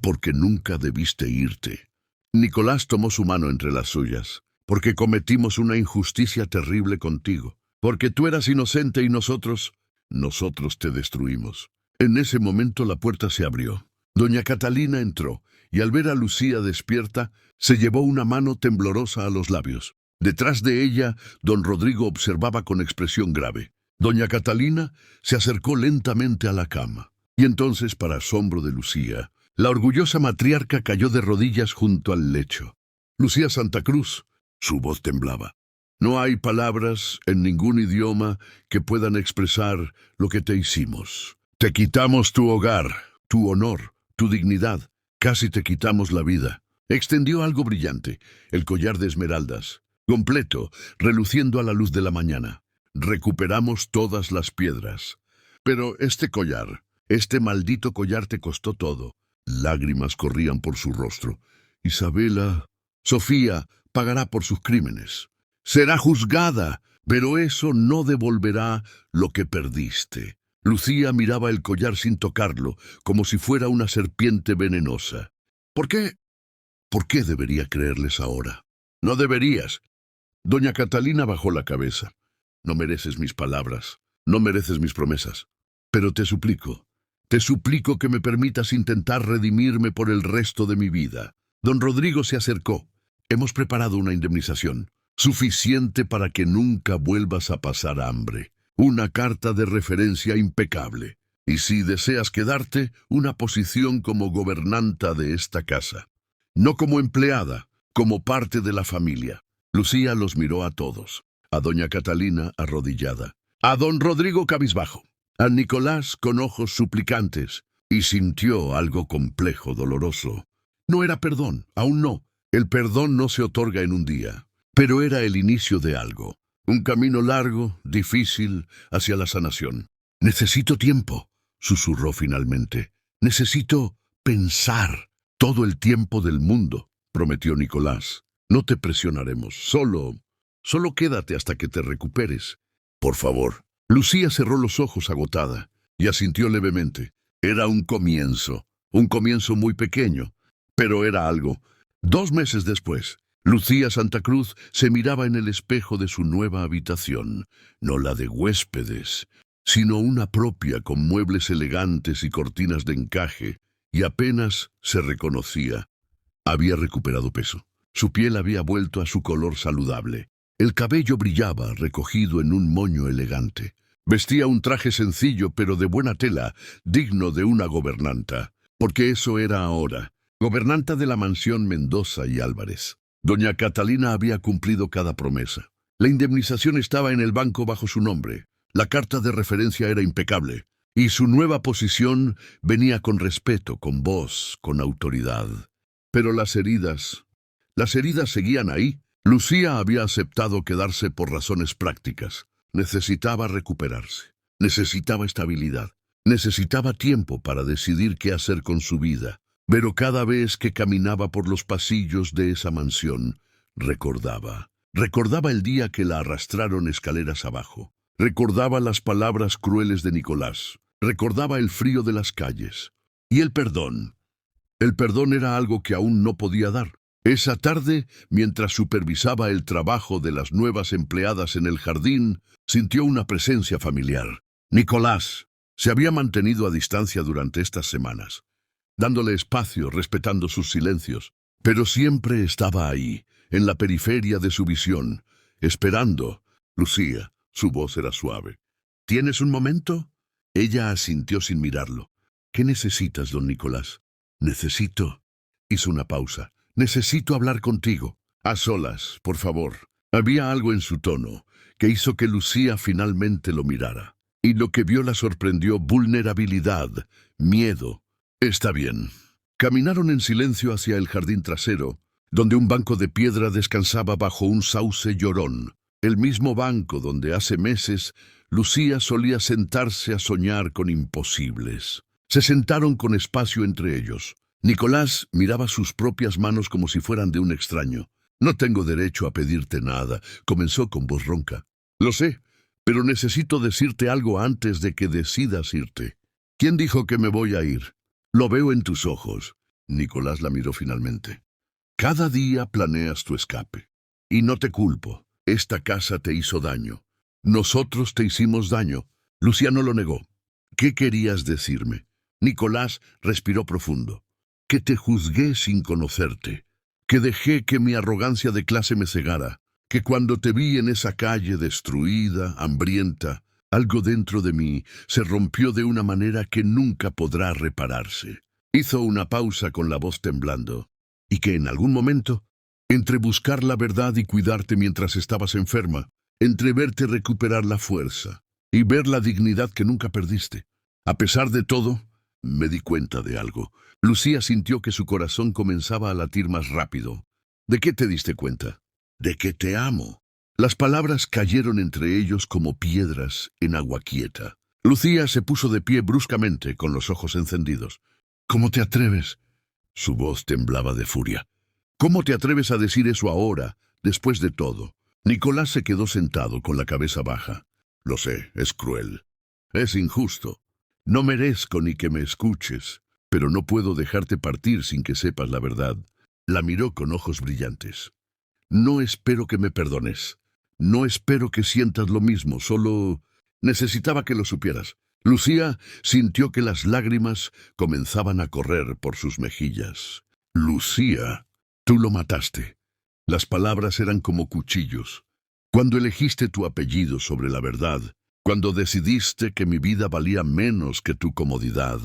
Porque nunca debiste irte. Nicolás tomó su mano entre las suyas. Porque cometimos una injusticia terrible contigo. Porque tú eras inocente y nosotros te destruimos. En ese momento la puerta se abrió. Doña Catalina entró, y al ver a Lucía despierta, se llevó una mano temblorosa a los labios. Detrás de ella, don Rodrigo observaba con expresión grave. Doña Catalina se acercó lentamente a la cama. Y entonces, para asombro de Lucía, la orgullosa matriarca cayó de rodillas junto al lecho. Lucía Santa Cruz, su voz temblaba. No hay palabras en ningún idioma que puedan expresar lo que te hicimos. Te quitamos tu hogar, tu honor, tu dignidad. Casi te quitamos la vida. Extendió algo brillante, el collar de esmeraldas, completo, reluciendo a la luz de la mañana. Recuperamos todas las piedras. Pero este collar, este maldito collar te costó todo. Lágrimas corrían por su rostro. Isabela, Sofía, pagará por sus crímenes. Será juzgada, pero eso no devolverá lo que perdiste. Lucía miraba el collar sin tocarlo, como si fuera una serpiente venenosa. ¿Por qué? ¿Por qué debería creerles ahora? No deberías. Doña Catalina bajó la cabeza. No mereces mis palabras, no mereces mis promesas. Pero te suplico que me permitas intentar redimirme por el resto de mi vida. Don Rodrigo se acercó. Hemos preparado una indemnización, suficiente para que nunca vuelvas a pasar hambre. Una carta de referencia impecable. Y si deseas quedarte, una posición como gobernanta de esta casa. No como empleada, como parte de la familia. Lucía los miró a todos. A doña Catalina arrodillada. A don Rodrigo cabizbajo. A Nicolás con ojos suplicantes. Y sintió algo complejo, doloroso. No era perdón, aún no. El perdón no se otorga en un día. Pero era el inicio de algo. Un camino largo, difícil, hacia la sanación. Necesito tiempo, susurró finalmente. Necesito pensar. Todo el tiempo del mundo, prometió Nicolás. No te presionaremos, solo quédate hasta que te recuperes. Por favor. Lucía cerró los ojos agotada y asintió levemente. Era un comienzo muy pequeño, pero era algo. 2 meses después, Lucía Santa Cruz se miraba en el espejo de su nueva habitación, no la de huéspedes, sino una propia con muebles elegantes y cortinas de encaje, y apenas se reconocía. Había recuperado peso. Su piel había vuelto a su color saludable. El cabello brillaba, recogido en un moño elegante. Vestía un traje sencillo, pero de buena tela, digno de una gobernanta, porque eso era ahora, gobernanta de la mansión Mendoza y Álvarez. Doña Catalina había cumplido cada promesa. La indemnización estaba en el banco bajo su nombre. La carta de referencia era impecable. Y su nueva posición venía con respeto, con voz, con autoridad. Pero las heridas seguían ahí. Lucía había aceptado quedarse por razones prácticas. Necesitaba recuperarse. Necesitaba estabilidad. Necesitaba tiempo para decidir qué hacer con su vida. Pero cada vez que caminaba por los pasillos de esa mansión, recordaba el día que la arrastraron escaleras abajo. Recordaba las palabras crueles de Nicolás. Recordaba el frío de las calles. Y el perdón. El perdón era algo que aún no podía dar. Esa tarde, mientras supervisaba el trabajo de las nuevas empleadas en el jardín, sintió una presencia familiar. Nicolás se había mantenido a distancia durante estas semanas, dándole espacio, respetando sus silencios, pero siempre estaba ahí, en la periferia de su visión, esperando. Lucía, su voz era suave. ¿Tienes un momento? Ella asintió sin mirarlo. ¿Qué necesitas, don Nicolás? Necesito. Hizo una pausa. Necesito hablar contigo. A solas, por favor. Había algo en su tono que hizo que Lucía finalmente lo mirara. Y lo que vio la sorprendió: vulnerabilidad, miedo. Está bien. Caminaron en silencio hacia el jardín trasero, donde un banco de piedra descansaba bajo un sauce llorón. El mismo banco donde hace meses Lucía solía sentarse a soñar con imposibles. Se sentaron con espacio entre ellos. Nicolás miraba sus propias manos como si fueran de un extraño. «No tengo derecho a pedirte nada», comenzó con voz ronca. «Lo sé, pero necesito decirte algo antes de que decidas irte». «¿Quién dijo que me voy a ir?» «Lo veo en tus ojos». Nicolás la miró finalmente. «Cada día planeas tu escape. Y no te culpo. Esta casa te hizo daño. Nosotros te hicimos daño». Luciano lo negó. «¿Qué querías decirme?» Nicolás respiró profundo. «Que te juzgué sin conocerte. Que dejé que mi arrogancia de clase me cegara. Que cuando te vi en esa calle destruida, hambrienta, algo dentro de mí se rompió de una manera que nunca podrá repararse». Hizo una pausa con la voz temblando. «Y que en algún momento, entre buscar la verdad y cuidarte mientras estabas enferma, entre verte recuperar la fuerza y ver la dignidad que nunca perdiste, a pesar de todo, me di cuenta de algo». Lucía sintió que su corazón comenzaba a latir más rápido. «¿De qué te diste cuenta?» «De que te amo». Las palabras cayeron entre ellos como piedras en agua quieta. Lucía se puso de pie bruscamente, con los ojos encendidos. «¿Cómo te atreves?» Su voz temblaba de furia. «¿Cómo te atreves a decir eso ahora, después de todo?» Nicolás se quedó sentado con la cabeza baja. «Lo sé, es cruel. Es injusto. No merezco ni que me escuches, pero no puedo dejarte partir sin que sepas la verdad». La miró con ojos brillantes. «No espero que me perdones. No espero que sientas lo mismo, solo necesitaba que lo supieras». Lucía sintió que las lágrimas comenzaban a correr por sus mejillas. «Lucía, tú lo mataste». Las palabras eran como cuchillos. «Cuando elegiste tu apellido sobre la verdad, cuando decidiste que mi vida valía menos que tu comodidad,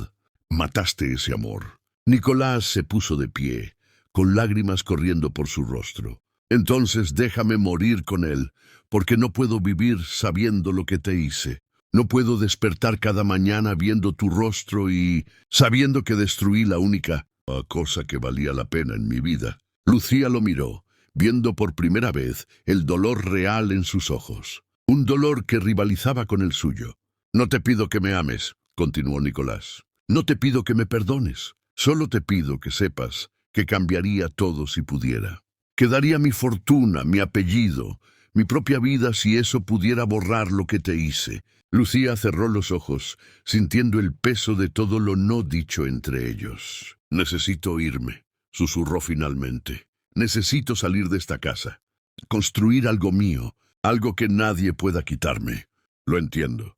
mataste ese amor». Nicolás se puso de pie, con lágrimas corriendo por su rostro. «Entonces déjame morir con él, porque no puedo vivir sabiendo lo que te hice. No puedo despertar cada mañana viendo tu rostro y sabiendo que destruí la única cosa que valía la pena en mi vida». Lucía lo miró, viendo por primera vez el dolor real en sus ojos. Un dolor que rivalizaba con el suyo. «No te pido que me ames», continuó Nicolás. «No te pido que me perdones. Solo te pido que sepas que cambiaría todo si pudiera. Que daría mi fortuna, mi apellido, mi propia vida si eso pudiera borrar lo que te hice». Lucía cerró los ojos, sintiendo el peso de todo lo no dicho entre ellos. «Necesito irme», susurró finalmente. «Necesito salir de esta casa. Construir algo mío, algo que nadie pueda quitarme». «Lo entiendo».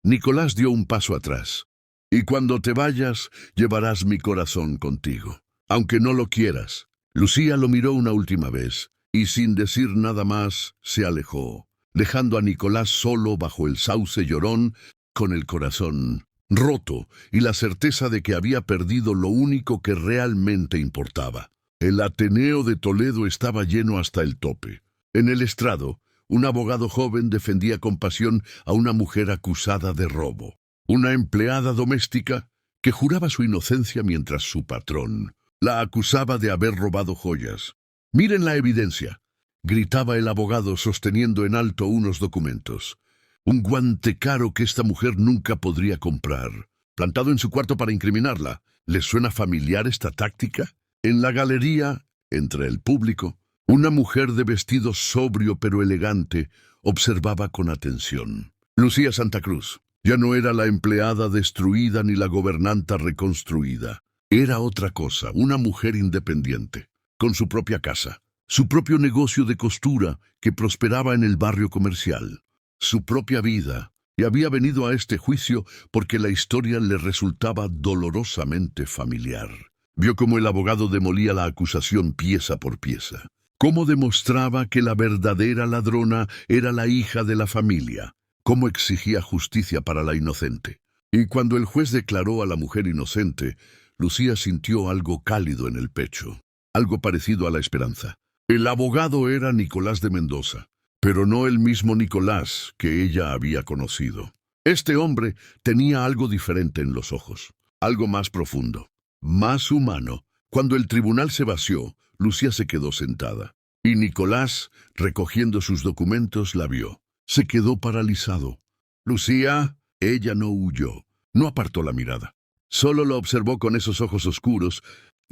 Nicolás dio un paso atrás. «Y cuando te vayas, llevarás mi corazón contigo, aunque no lo quieras». Lucía lo miró una última vez, y sin decir nada más, se alejó, dejando a Nicolás solo bajo el sauce llorón, con el corazón roto y la certeza de que había perdido lo único que realmente importaba. El Ateneo de Toledo estaba lleno hasta el tope. En el estrado, un abogado joven defendía con pasión a una mujer acusada de robo. Una empleada doméstica que juraba su inocencia mientras su patrón la acusaba de haber robado joyas. «Miren la evidencia», gritaba el abogado sosteniendo en alto unos documentos. «Un guante caro que esta mujer nunca podría comprar, plantado en su cuarto para incriminarla. ¿Les suena familiar esta táctica?» En la galería, entre el público, una mujer de vestido sobrio pero elegante observaba con atención. Lucía Santa Cruz ya no era la empleada destruida ni la gobernanta reconstruida. Era otra cosa, una mujer independiente, con su propia casa, su propio negocio de costura que prosperaba en el barrio comercial, su propia vida, y había venido a este juicio porque la historia le resultaba dolorosamente familiar. Vio cómo el abogado demolía la acusación pieza por pieza, cómo demostraba que la verdadera ladrona era la hija de la familia, cómo exigía justicia para la inocente. Y cuando el juez declaró a la mujer inocente, Lucía sintió algo cálido en el pecho, algo parecido a la esperanza. El abogado era Nicolás de Mendoza, pero no el mismo Nicolás que ella había conocido. Este hombre tenía algo diferente en los ojos, algo más profundo, más humano. Cuando el tribunal se vació, Lucía se quedó sentada, y Nicolás, recogiendo sus documentos, la vio. Se quedó paralizado. «Lucía», ella no huyó, no apartó la mirada. Solo lo observó con esos ojos oscuros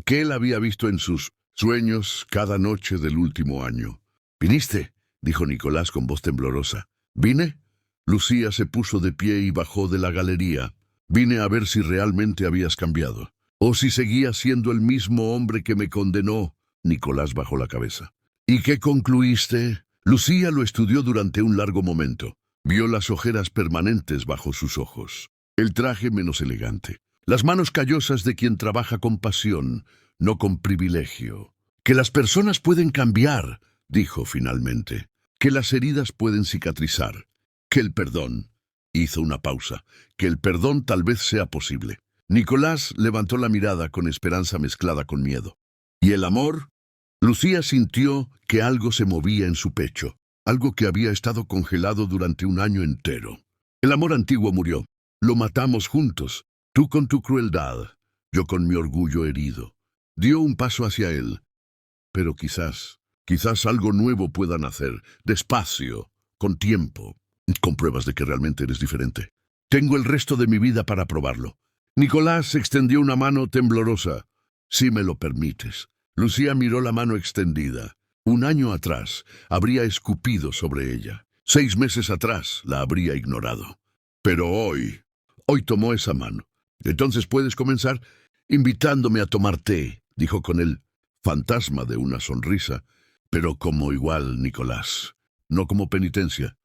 que él había visto en sus sueños cada noche del último año. —¿Viniste? —dijo Nicolás con voz temblorosa. —¿Vine? Lucía se puso de pie y bajó de la galería. Vine a ver si realmente habías cambiado, o si seguías siendo el mismo hombre que me condenó. Nicolás bajó la cabeza. —¿Y qué concluiste? Lucía lo estudió durante un largo momento. Vio las ojeras permanentes bajo sus ojos, el traje menos elegante, las manos callosas de quien trabaja con pasión, no con privilegio. —Que las personas pueden cambiar —dijo finalmente—, que las heridas pueden cicatrizar, que el perdón... Hizo una pausa. Que el perdón tal vez sea posible. Nicolás levantó la mirada con esperanza mezclada con miedo. ¿Y el amor? Lucía sintió que algo se movía en su pecho, algo que había estado congelado durante un año entero. El amor antiguo murió. Lo matamos juntos, tú con tu crueldad, yo con mi orgullo herido. Dio un paso hacia él. Pero quizás algo nuevo pueda nacer, despacio, con tiempo, con pruebas de que realmente eres diferente. Tengo el resto de mi vida para probarlo. Nicolás extendió una mano temblorosa. Si me lo permites. Lucía miró la mano extendida. Un año atrás habría escupido sobre ella. 6 meses atrás la habría ignorado. Pero hoy tomó esa mano. Entonces puedes comenzar invitándome a tomar té, dijo con el fantasma de una sonrisa, pero como igual, Nicolás, no como penitencia.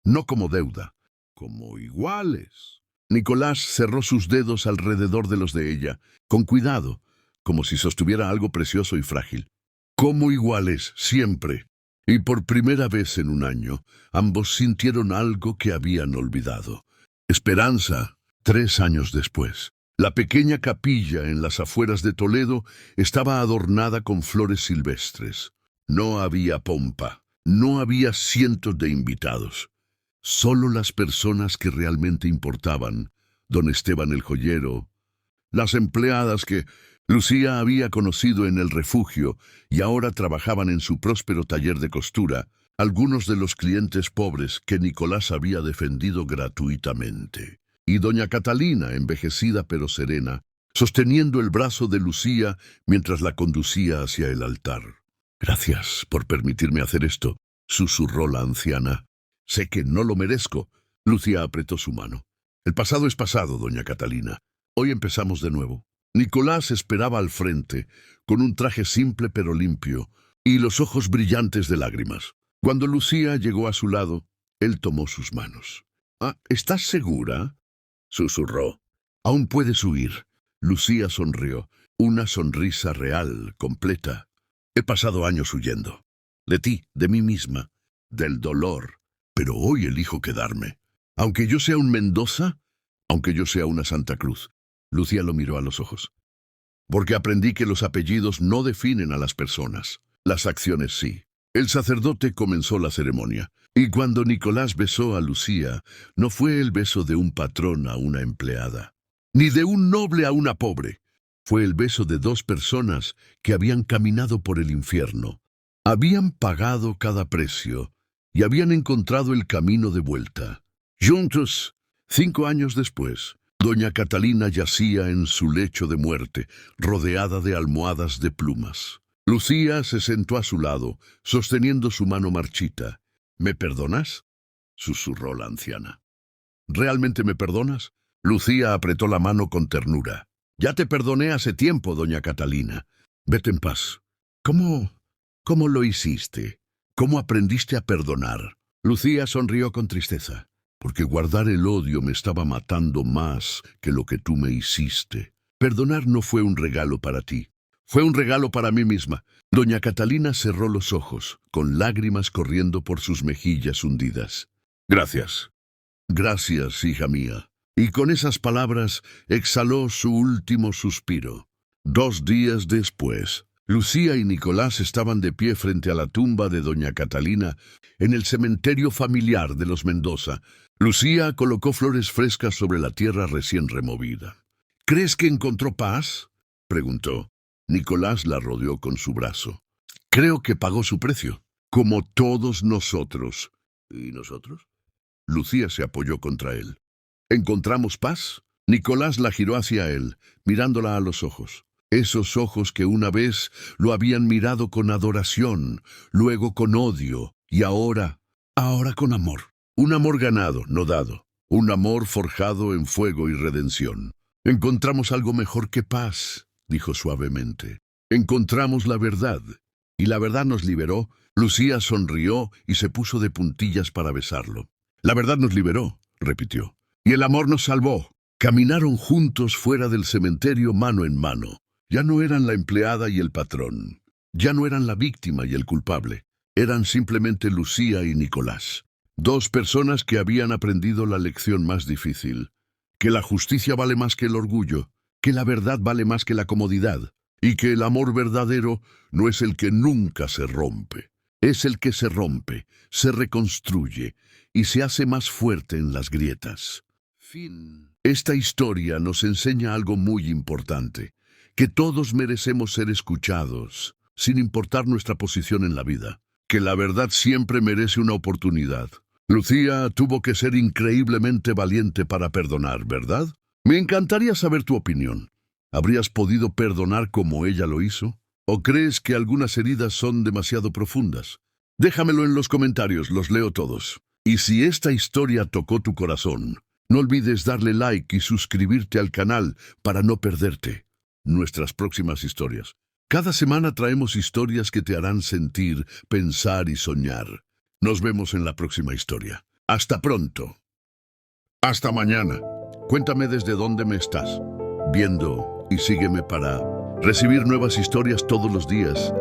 No como deuda, como iguales. Nicolás cerró sus dedos alrededor de los de ella, con cuidado, como si sostuviera algo precioso y frágil. Como iguales, siempre. Y por primera vez en un año, ambos sintieron algo que habían olvidado. Esperanza. 3 años después, la pequeña capilla en las afueras de Toledo estaba adornada con flores silvestres. No había pompa, no había cientos de invitados. Solo las personas que realmente importaban, don Esteban el joyero, las empleadas que Lucía había conocido en el refugio y ahora trabajaban en su próspero taller de costura, algunos de los clientes pobres que Nicolás había defendido gratuitamente, y doña Catalina, envejecida pero serena, sosteniendo el brazo de Lucía mientras la conducía hacia el altar. —Gracias por permitirme hacer esto —susurró la anciana—. Sé que no lo merezco. Lucía apretó su mano. El pasado es pasado, doña Catalina. Hoy empezamos de nuevo. Nicolás esperaba al frente, con un traje simple pero limpio, y los ojos brillantes de lágrimas. Cuando Lucía llegó a su lado, él tomó sus manos. ¿Estás segura? Susurró. Aún puedes huir. Lucía sonrió. Una sonrisa real, completa. He pasado años huyendo. De ti, de mí misma, del dolor. Pero hoy elijo quedarme. Aunque yo sea un Mendoza, aunque yo sea una Santa Cruz. Lucía lo miró a los ojos. Porque aprendí que los apellidos no definen a las personas. Las acciones sí. El sacerdote comenzó la ceremonia. Y cuando Nicolás besó a Lucía, no fue el beso de un patrón a una empleada, ni de un noble a una pobre. Fue el beso de 2 personas que habían caminado por el infierno. Habían pagado cada precio y habían encontrado el camino de vuelta. Juntos, 5 años después, doña Catalina yacía en su lecho de muerte, rodeada de almohadas de plumas. Lucía se sentó a su lado, sosteniendo su mano marchita. —¿Me perdonas? —susurró la anciana. —¿Realmente me perdonas? Lucía apretó la mano con ternura. —Ya te perdoné hace tiempo, doña Catalina. Vete en paz. ¿Cómo lo hiciste? ¿Cómo aprendiste a perdonar? Lucía sonrió con tristeza. Porque guardar el odio me estaba matando más que lo que tú me hiciste. Perdonar no fue un regalo para ti. Fue un regalo para mí misma. Doña Catalina cerró los ojos, con lágrimas corriendo por sus mejillas hundidas. Gracias. Gracias, hija mía. Y con esas palabras exhaló su último suspiro. 2 días después, Lucía y Nicolás estaban de pie frente a la tumba de doña Catalina en el cementerio familiar de los Mendoza. Lucía colocó flores frescas sobre la tierra recién removida. —¿Crees que encontró paz? —preguntó. Nicolás la rodeó con su brazo. —Creo que pagó su precio, como todos nosotros. ¿Y nosotros? Lucía se apoyó contra él. ¿Encontramos paz? Nicolás la giró hacia él, mirándola a los ojos. Esos ojos que una vez lo habían mirado con adoración, luego con odio, y ahora con amor. Un amor ganado, no dado. Un amor forjado en fuego y redención. Encontramos algo mejor que paz, dijo suavemente. Encontramos la verdad. Y la verdad nos liberó. Lucía sonrió y se puso de puntillas para besarlo. La verdad nos liberó, repitió. Y el amor nos salvó. Caminaron juntos fuera del cementerio mano en mano. Ya no eran la empleada y el patrón. Ya no eran la víctima y el culpable. Eran simplemente Lucía y Nicolás. Dos personas que habían aprendido la lección más difícil. Que la justicia vale más que el orgullo. Que la verdad vale más que la comodidad. Y que el amor verdadero no es el que nunca se rompe. Es el que se rompe, se reconstruye y se hace más fuerte en las grietas. Fin. Esta historia nos enseña algo muy importante. Que todos merecemos ser escuchados, sin importar nuestra posición en la vida. Que la verdad siempre merece una oportunidad. Lucía tuvo que ser increíblemente valiente para perdonar, ¿verdad? Me encantaría saber tu opinión. ¿Habrías podido perdonar como ella lo hizo? ¿O crees que algunas heridas son demasiado profundas? Déjamelo en los comentarios, los leo todos. Y si esta historia tocó tu corazón, no olvides darle like y suscribirte al canal para no perderte nuestras próximas historias. Cada semana traemos historias que te harán sentir, pensar y soñar. Nos vemos en la próxima historia. Hasta pronto. Hasta mañana. Cuéntame desde dónde me estás viendo y sígueme para recibir nuevas historias todos los días.